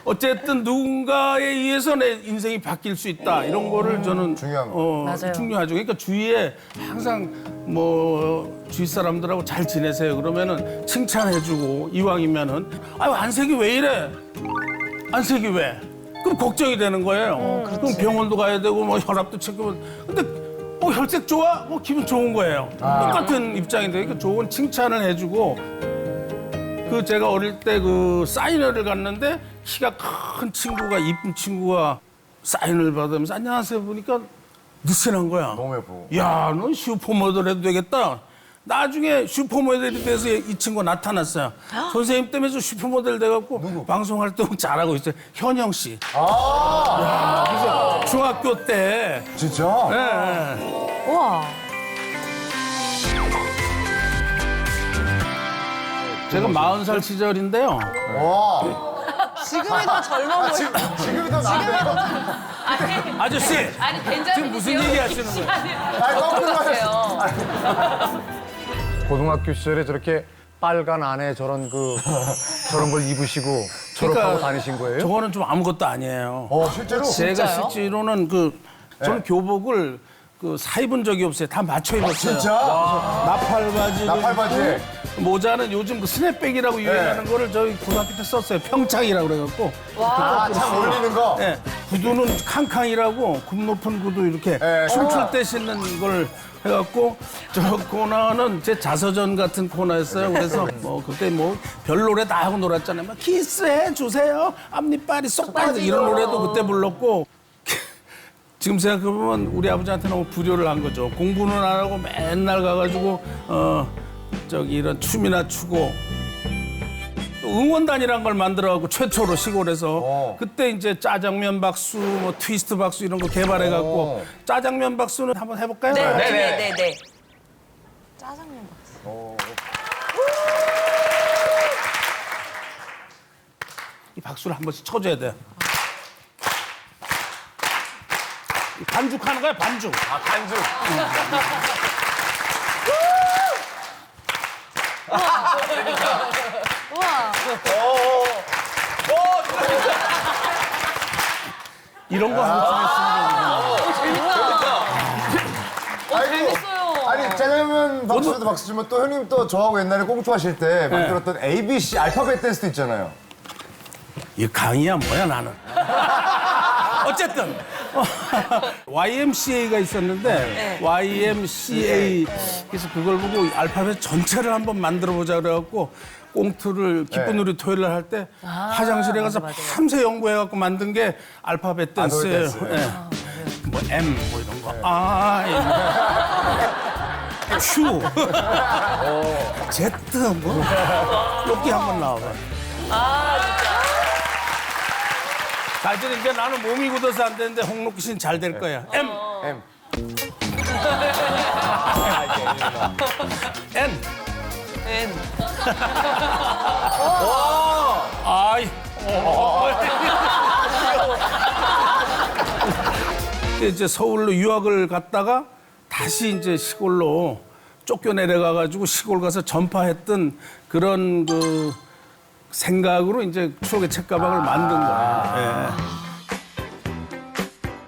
어쨌든 누군가에 의해서 내 인생이 바뀔 수 있다 이런 거를 저는 중요하죠. 그러니까 주위에 항상 뭐 주위 사람들하고 잘 지내세요. 그러면은 칭찬해주고 이왕이면은 아유 안색이 왜 이래? 안색이 왜? 그럼 걱정이 되는 거예요. 그럼 병원도 가야 되고 뭐 혈압도 체크고. 근데 혈색 좋아? 뭐 기분 좋은 거예요. 똑같은 입장인데 그러니까 좋은 칭찬을 해주고. 그 제가 어릴 때 그 사인회를 갔는데 키가 큰 친구가 이쁜 친구가 사인을 받으면서 안녕하세요 보니까 느슨한 거야. 너무 예쁘고. 야, 너 슈퍼모델 해도 되겠다. 나중에 슈퍼모델이 돼서 이 친구가 나타났어요. 선생님 때문에 저 슈퍼모델 돼갖고 방송 활동 잘하고 있어요. 현영 씨. 야, 그래서 중학교 때. 진짜? 네. 우와. 제가 40살 시절인데요. 와. 지금이 더 젊어 보여. 지금이 더 나은데요? 아저씨, 아니 벤자민 지금 무슨 얘기 하시는 거예요? 아니, 거꾸로 하세요. 고등학교 시절에 저렇게 빨간 안에 저런 걸 입으시고 졸업하고 다니신 거예요? 저거는 좀 아무것도 아니에요. 실제로? 제가 실제로는 저는 교복을 사입은 적이 없어요. 다 맞춰 입었어요. 진짜? 나팔바지. 모자는 요즘 그 스냅백이라고 유행하는 거를 저희 고등학교 때 썼어요. 평창이라고 그래갖고. 참 어울리는 거? 네. 구두는 캉캉이라고 굽 높은 구두 이렇게 춤출 때 신는 걸 해갖고 저 코너는 제 자서전 같은 코너였어요. 그래서 뭐 그때 뭐 별 노래 다 하고 놀았잖아요. 막 키스해 주세요. 앞니빨이 쏙 빠져 이런 노래도 그때 불렀고. 지금 생각해보면 우리 아버지한테 너무 불효를 한 거죠. 공부는 안 하고 맨날 가가지고 이런 춤이나 추고 또 응원단이란 걸 만들어갖고 최초로 시골에서 그때 이제 짜장면 박수, 뭐 트위스트 박수 이런 거 개발해갖고 짜장면 박수는 한번 해볼까요? 네. 짜장면 박수. 이 박수를 한 번씩 쳐줘야 돼. 반죽하는 거야, 반죽. 반죽. 우와. 이런 거 하고 재밌어요. 아니, 짜장면 박수도 박수 치면 또 형님 또 저하고 옛날에 꽁투 하실 때 만들었던 ABC 알파벳 댄스도 있잖아요. 이 강의야 뭐야 나는. 어쨌든 YMCA가 있었는데 YMCA 그래서 그걸 보고 알파벳 전체를 한번 만들어 보자 그래갖고 꽁투를 기쁜 우리 토요일 날 할 때 화장실에 가서 밤새 연구해갖고 만든 게 알파벳 댄스예요. 뭐 M 뭐 이런 거 Q Z 뭐 여기 한번 나와봐. 이제 나는 몸이 굳어서 안 되는데 홍록기 씨는 잘 될 거야. M. N. 아이. 이제 서울로 유학을 갔다가 다시 이제 시골로 쫓겨내려가가지고 시골 가서 전파했던 그런 그 생각으로 이제 추억의 책가방을 만든 거예요.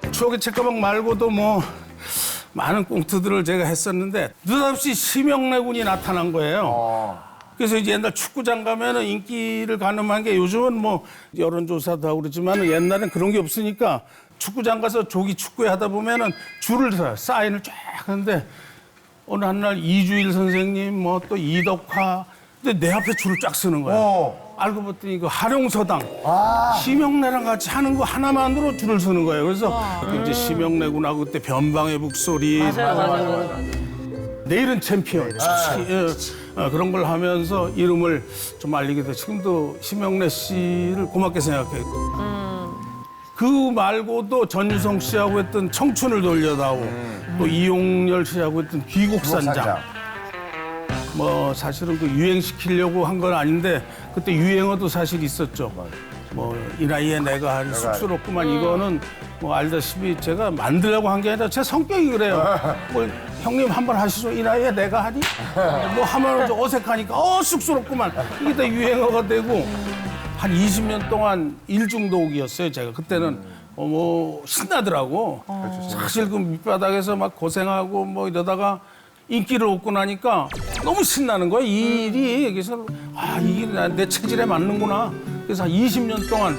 예. 추억의 책가방 말고도 뭐 많은 꽁트들을 제가 했었는데 느닷없이 심영래군이 나타난 거예요. 그래서 이제 옛날 축구장 가면은 인기를 가늠한 게 요즘은 뭐 여론조사도 하고 그러지만 옛날엔 그런 게 없으니까 축구장 가서 조기 축구회 하다 보면은 줄을 서요. 사인을 쫙 하는데 어느 한날 이주일 선생님 뭐 또 이덕화 근데 내 앞에 줄을 쫙 쓰는 거예요. 알고 봤더니 그 하룡서당 심영래랑 같이 하는 거 하나만으로 줄을 서는 거예요. 그래서 이제 심영래군하고 그때 변방의 북소리 내일은 챔피언 그런 걸 하면서 이름을 좀 알리게 돼서 지금도 심영래 씨를 고맙게 생각해요. 그 말고도 전유성 씨하고 했던 청춘을 돌려다오 또 이용렬 씨하고 했던 귀국산장 뭐 사실은 그 유행시키려고 한 건 아닌데 그때 유행어도 사실 있었죠. 뭐 이 나이에 내가 하니 쑥스럽구만 이거는 뭐 알다시피 제가 만들려고 한 게 아니라 제 성격이 그래요. 뭐 형님 한번 하시죠. 이 나이에 내가 하니? 뭐 하면 좀 어색하니까 쑥스럽구만. 이게 다 유행어가 되고 한 20년 동안 일중독이었어요. 제가 그때는 뭐 신나더라고. 사실 그 밑바닥에서 막 고생하고 뭐 이러다가 인기를 얻고 나니까 너무 신나는 거야, 이 일이. 그래서, 이게 내 체질에 맞는구나. 그래서 한 20년 동안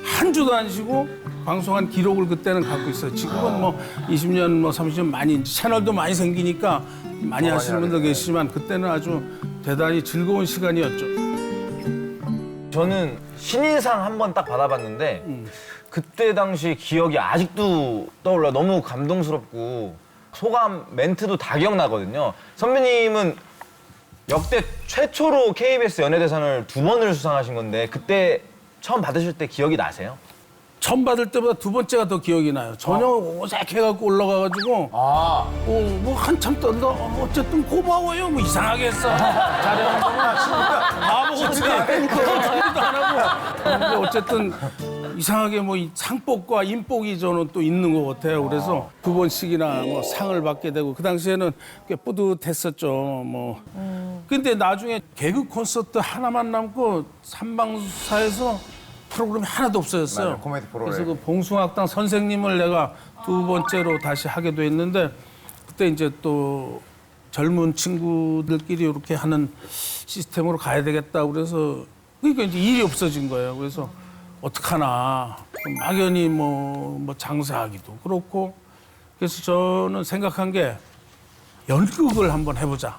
한 주도 안 쉬고 방송한 기록을 그때는 갖고 있어요. 지금은 뭐 20년, 뭐 30년 많이, 채널도 많이 생기니까 많이 하시는 분들 계시지만 그때는 아주 대단히 즐거운 시간이었죠. 저는 신인상 한 번 딱 받아봤는데 그때 당시 기억이 아직도 떠올라. 너무 감동스럽고 소감, 멘트도 다 기억나거든요. 선배님은 역대 최초로 KBS 연예대상을 2번을 수상하신 건데 그때 처음 받으실 때 기억이 나세요? 처음 받을 때보다 두 번째가 더 기억이 나요. 전혀 어색해갖고 올라가가지고 뭐 한참 떤다. 어쨌든 고마워요. 뭐 이상하게 했어. 잘해왔구나. 바보같이 기대도 안 하고. 근데 어쨌든 이상하게 뭐 이 상복과 인복이 저는 또 있는 것 같아요. 그래서 두 번씩이나 뭐 상을 받게 되고 그 당시에는 꽤 뿌듯했었죠. 뭐. 근데 나중에 개그 콘서트 하나만 남고 삼방사에서 프로그램이 하나도 없어졌어요. 맞아요, 코미디 프로그램. 그래서 그 봉숭아학당 선생님을 내가 두 번째로 다시 하게 됐는데 그때 이제 또 젊은 친구들끼리 이렇게 하는 시스템으로 가야 되겠다 그래서 그러니까 이제 일이 없어진 거예요. 그래서 어떡하나 막연히 뭐 장사하기도 그렇고 그래서 저는 생각한 게 연극을 한번 해보자.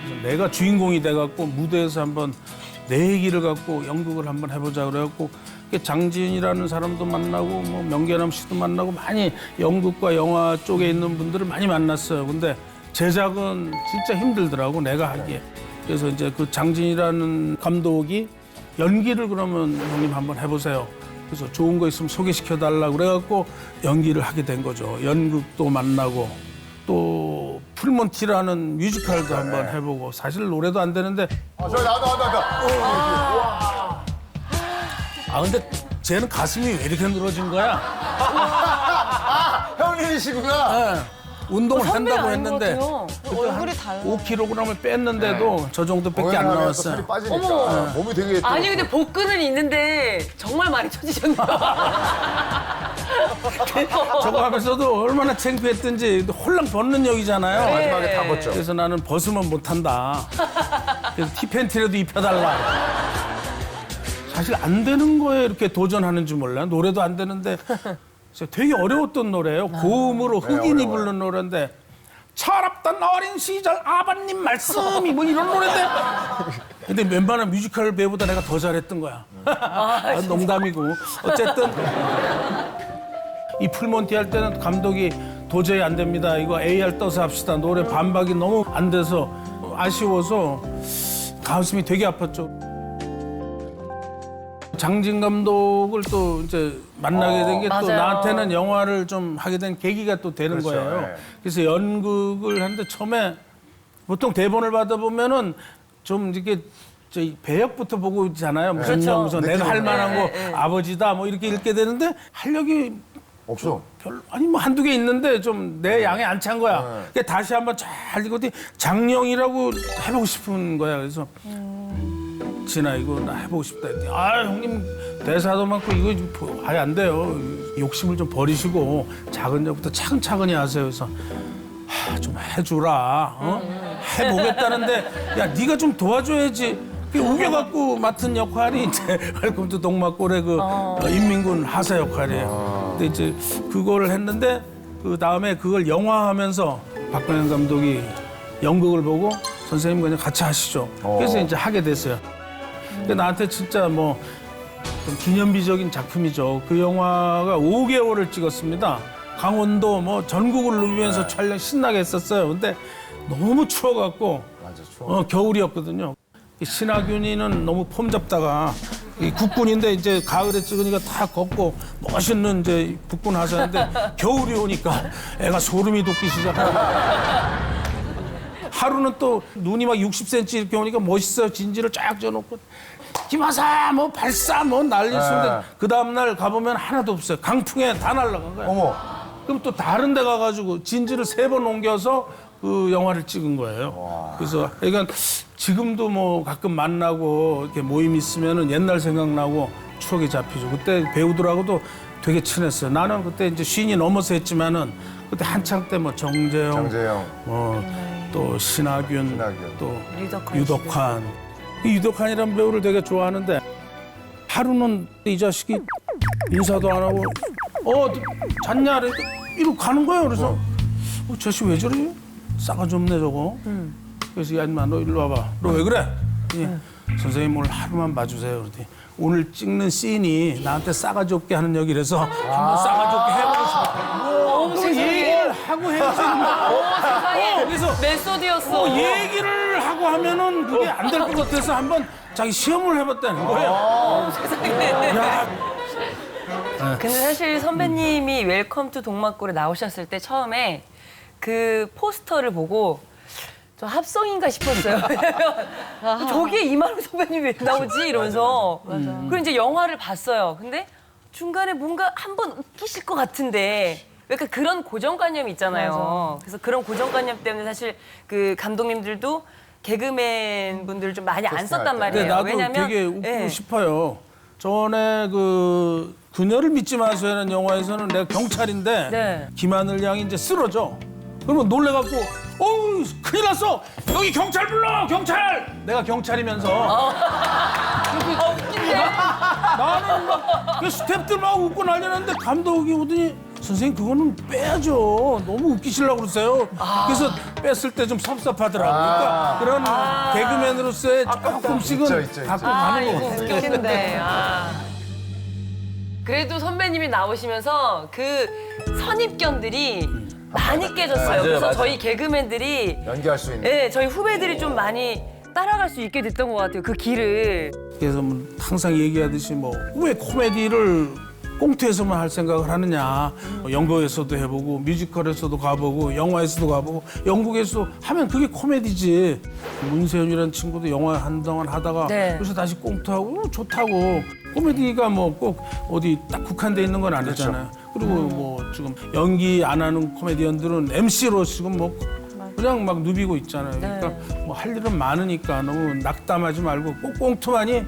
그래서 내가 주인공이 돼갖고 무대에서 한번 내 얘기를 갖고 연극을 한번 해보자 그래갖고 장지은이라는 사람도 만나고 뭐 명계남 씨도 만나고 많이 연극과 영화 쪽에 있는 분들을 많이 만났어요. 근데 제작은 진짜 힘들더라고 내가 하기에. 그래서 이제 그 장진이라는 감독이 연기를 그러면 형님 한번 해보세요. 그래서 좋은 거 있으면 소개시켜달라고 그래갖고 연기를 하게 된 거죠. 연극도 만나고 또 풀몬티라는 뮤지컬도 한번 해보고 사실 노래도 안 되는데 저기 나온다. 근데 쟤는 가슴이 왜 이렇게 늘어진 거야? 형님이시구나. 네. 운동을 한다고 했는데 얼굴이 달라. 5kg을 뺐는데도 저 정도밖에 안 나왔어요. 살이 빠지니까 몸이 되게 아니 근데 복근은 있는데 정말 많이 처지셨네요. 저거 하면서도 얼마나 창피했던지 홀랑 벗는 역이잖아요. 마지막에 다 벗죠. 그래서 나는 벗으면 못한다. 그래서 티팬티라도 입혀달라. 사실 안 되는 거에 이렇게 도전하는 줄 몰라요. 노래도 안 되는데 되게 어려웠던 노래예요. 고음으로 흑인이 부르는 노래인데 철없던 어린 시절 아버님 말씀이 뭐 이런 노래인데 근데 웬만한 뮤지컬 배우보다 내가 더 잘했던 거야. 농담이고 어쨌든 이 풀몬티 할 때는 감독이 도저히 안 됩니다. 이거 AR 떠서 합시다. 노래 반박이 너무 안 돼서 아쉬워서 가슴이 되게 아팠죠. 장진 감독을 또 이제 만나게 된 게 또 나한테는 영화를 좀 하게 된 계기가 또 되는 그렇죠, 거예요. 네. 그래서 연극을 하는데 처음에 보통 대본을 받아보면은 좀 이렇게 배역부터 보고 있잖아요. 무슨 그렇죠. 내가 할 만한 거 아버지다 뭐 이렇게 읽게 되는데 활력이 없어. 별로 아니 뭐 한두 개 있는데 좀 내 양에 안 찬 거야. 그러니까 다시 한번 잘 이거 장령이라고 해보고 싶은 거야. 그래서 진아 이거 나 해보고 싶다. 했더니 아 형님 대사도 많고 이거 아예 안 돼요. 욕심을 좀 버리시고 작은 역부터 차근차근히 하세요. 그래서 좀 해주라. 해보겠다는데 야 네가 좀 도와줘야지. 우겨갖고 맡은 역할이 이제 웰컴 투 동막골의 그 인민군 하사 역할이에요. 근데 이제 그거를 했는데 그 다음에 그걸 영화하면서 박근혜 감독이 연극을 보고 선생님 그냥 같이 하시죠. 그래서 이제 하게 됐어요. 근데 나한테 진짜 뭐 좀 기념비적인 작품이죠. 그 영화가 5개월을 찍었습니다. 강원도 뭐 전국을 누비면서 촬영 신나게 했었어요. 근데 너무 추워갖고 겨울이었거든요. 신하균이는 너무 폼 잡다가 이 국군인데 이제 가을에 찍으니까 다 걷고 멋있는 이제 국군 하사인데 겨울이 오니까 애가 소름이 돋기 시작하고 하루는 또 눈이 막 60cm 이렇게 오니까 멋있어요. 진지를 쫙 쪄놓고 김하사 뭐 발사 뭐 난리 치는데 그 다음날 가보면 하나도 없어요. 강풍에 다 날아간 거예요. 그럼 또 다른 데 가가지고 진지를 3번 옮겨서 그 영화를 찍은 거예요. 그래서 그러니까 지금도 뭐 가끔 만나고 이렇게 모임 있으면은 옛날 생각나고 추억이 잡히죠. 그때 배우들하고도 되게 친했어요. 나는 그때 이제 50이 넘어서 했지만은 그때 한창 때 뭐 정재영, 또 신하균, 또 유덕환. 이 유덕환이라는 배우를 되게 좋아하는데 하루는 이 자식이 인사도 안 하고 잤냐? 이러고 가는 거예요. 그래서 저 자식 왜 저래? 싸가지 없네 저거. 그래서 야 인마 너 일로 와봐. 너 왜 그래? 선생님 오늘 하루만 봐주세요. 그랬더니 오늘 찍는 씬이 나한테 싸가지 없게 하는 역이라서 한번 싸가지 없게 해보고 싶어. 얘기를 하고 해야지. 세상에. 그래서 메소드였어. 얘기를 하고 하면은 그게 안 될 것 같아서 한번 자기 시험을 해봤다는 거예요. 세상에. 야, 근데 사실 선배님이 웰컴 투 동막골에 나오셨을 때 처음에 그 포스터를 보고 저 합성인가 싶었어요. 왜냐면 저기에 이만호 선배님이 왜 나오지? 이러면서. 그리고 이제 영화를 봤어요. 근데 중간에 뭔가 한번 웃기실 것 같은데 약간 그런 고정관념이 있잖아요. 그래서 그런 고정관념 때문에 사실 그 감독님들도 개그맨 분들을 좀 많이 안 썼단 말이에요. 나도 왜냐면 되게 웃기고 싶어요. 전에 그 그녀를 믿지 마세요라는 영화에서는 내가 경찰인데 김하늘 양이 이제 쓰러져. 그러면 놀래갖고 어우 큰일 났어. 여기 경찰 불러 경찰. 내가 경찰이면서. 웃긴데. 나는 막 스태프들 막 웃고 난리났는데 감독이 오더니 선생님 그거는 빼야죠. 너무 웃기시려고 그러세요. 그래서 뺐을 때 좀 섭섭하더라고요. 그러니까 그런 개그맨으로서의 조금씩은 갖고 가는 거 같아요. 웃기신데. 그래도 선배님이 나오시면서 그 선입견들이 많이 깨졌어요. 맞아요, 그래서 맞아요. 저희 개그맨들이 연기할 수 있는. 네, 저희 후배들이 좀 많이 따라갈 수 있게 됐던 것 같아요. 그 길을. 그래서 뭐 항상 얘기하듯이 뭐 왜 코미디를 꽁트에서만 할 생각을 하느냐. 연극에서도 해보고 뮤지컬에서도 가보고 영화에서도 가보고 영국에서 하면 그게 코미디지. 문세윤이라는 친구도 영화 한동안 하다가 그래서 다시 꽁트하고 좋다고. 코미디가 뭐 꼭 어디 딱 국한돼 있는 건 아니잖아요. 그리고 뭐 지금 연기 안 하는 코미디언들은 MC로 지금 뭐 그냥 막 누비고 있잖아요. 그러니까 뭐 할 일은 많으니까 너무 낙담하지 말고 꼭 꽁트만이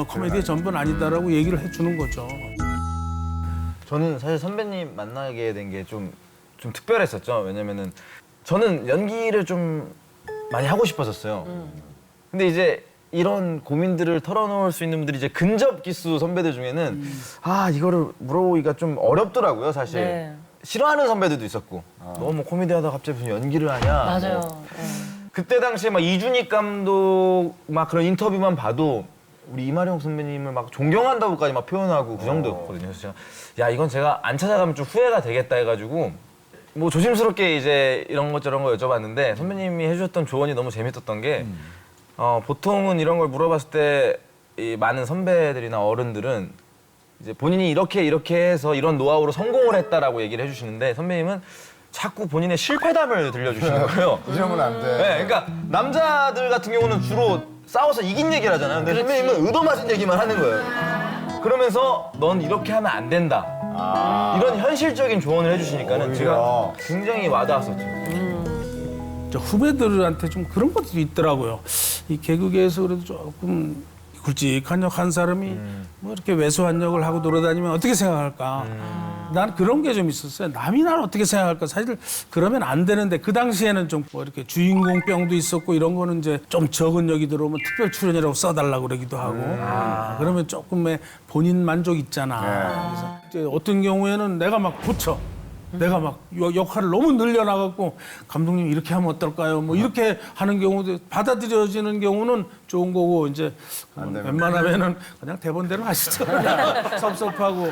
코미디의 전부는 아니다라고 얘기를 해주는 거죠. 저는 사실 선배님 만나게 된 게 좀 특별했었죠. 왜냐면은 저는 연기를 좀 많이 하고 싶었었어요. 근데 이제 이런 고민들을 털어놓을 수 있는 분들이 이제 근접 기수 선배들 중에는 이거를 물어보기가 좀 어렵더라고요, 사실. 싫어하는 선배들도 있었고 너무 코미디하다가 갑자기 무슨 연기를 하냐. 맞아요. 그때 당시에 막 이준익 감독 막 그런 인터뷰만 봐도 우리 이마령 선배님을 막 존경한다고까지 막 표현하고 그 정도였거든요. 그래서 제가 야 이건 제가 안 찾아가면 좀 후회가 되겠다 해가지고 뭐 조심스럽게 이제 이런 것 저런 거 여쭤봤는데 선배님이 해주셨던 조언이 너무 재밌었던 게 보통은 이런 걸 물어봤을 때 이 많은 선배들이나 어른들은 이제 본인이 이렇게 해서 이런 노하우로 성공을 했다라고 얘기를 해주시는데 선배님은 자꾸 본인의 실패담을 들려주시는 거예요. 이러면 안 돼. 네, 그러니까 남자들 같은 경우는 주로 싸워서 이긴 얘기를 하잖아요. 근데 선배님은 의도 맞은 얘기만 하는 거예요. 그러면서 넌 이렇게 하면 안 된다. 이런 현실적인 조언을 해주시니까는 제가 굉장히 와닿았었죠. 저 후배들한테 좀 그런 것도 있더라고요. 이 개그계에서 그래도 조금 굵직한 역 한 사람이 뭐 이렇게 왜소한 역을 하고 돌아다니면 어떻게 생각할까? 난 그런 게 좀 있었어요. 남이 날 어떻게 생각할까? 사실 그러면 안 되는데 그 당시에는 좀 뭐 이렇게 주인공병도 있었고 이런 거는 이제 좀 적은 역이 들어오면 특별 출연이라고 써달라고 그러기도 하고 그러면 조금의 본인 만족 있잖아. 그래서 이제 어떤 경우에는 내가 막 고쳐. 내가 막 역할을 너무 늘려나갔고 감독님 이렇게 하면 어떨까요? 뭐 이렇게 하는 경우도 받아들여지는 경우는 좋은 거고 이제 웬만하면은 그냥 대본대로 하시죠. 섭섭하고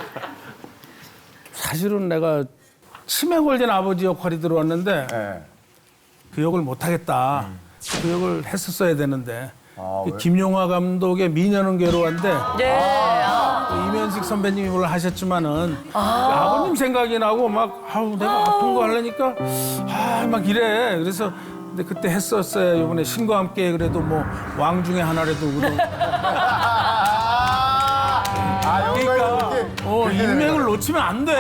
사실은 내가 치매 걸린 아버지 역할이 들어왔는데 그 역을 못 하겠다. 그 역을 했었어야 되는데 김용화 감독의 미녀는 괴로운데 이면식 선배님이 뭘 하셨지만은 아버님 생각이 나고 막 내가 아픈 거 하려니까 막 이래. 그래서 근데 그때 했었어요. 이번에 신과 함께 그래도 뭐 왕 중에 하나라도 그러니까 인맥을 놓치면 안 돼.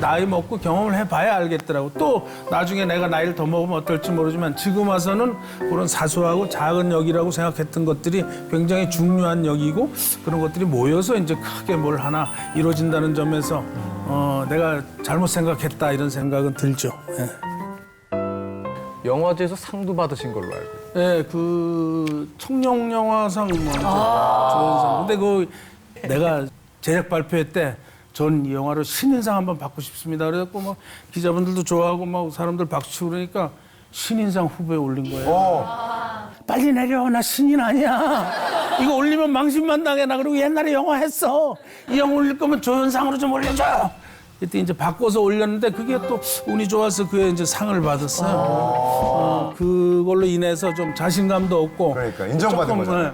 나이 먹고 경험을 해봐야 알겠더라고. 또 나중에 내가 나이를 더 먹으면 어떨지 모르지만 지금 와서는 그런 사소하고 작은 역이라고 생각했던 것들이 굉장히 중요한 역이고 그런 것들이 모여서 이제 크게 뭘 하나 이루어진다는 점에서 내가 잘못 생각했다 이런 생각은 들죠. 예. 영화제에서 상도 받으신 걸로 알고 있어요. 네, 그 청룡영화상 조연상. 근데 그 내가 제작 발표회 때 전 이 영화로 신인상 한번 받고 싶습니다. 그래갖고 막 기자분들도 좋아하고 막 사람들 박수 치고 그러니까 신인상 후보에 올린 거예요. 빨리 내려, 나 신인 아니야. 이거 올리면 망신만 당해. 나 그리고 옛날에 영화 했어. 이 영화 올릴 거면 조연상으로 좀 올려줘. 그때 이제 바꿔서 올렸는데 그게 또 운이 좋아서 그에 이제 상을 받았어요. 그걸로 인해서 좀 자신감도 얻고. 그러니까 인정받은 조금, 거잖아요.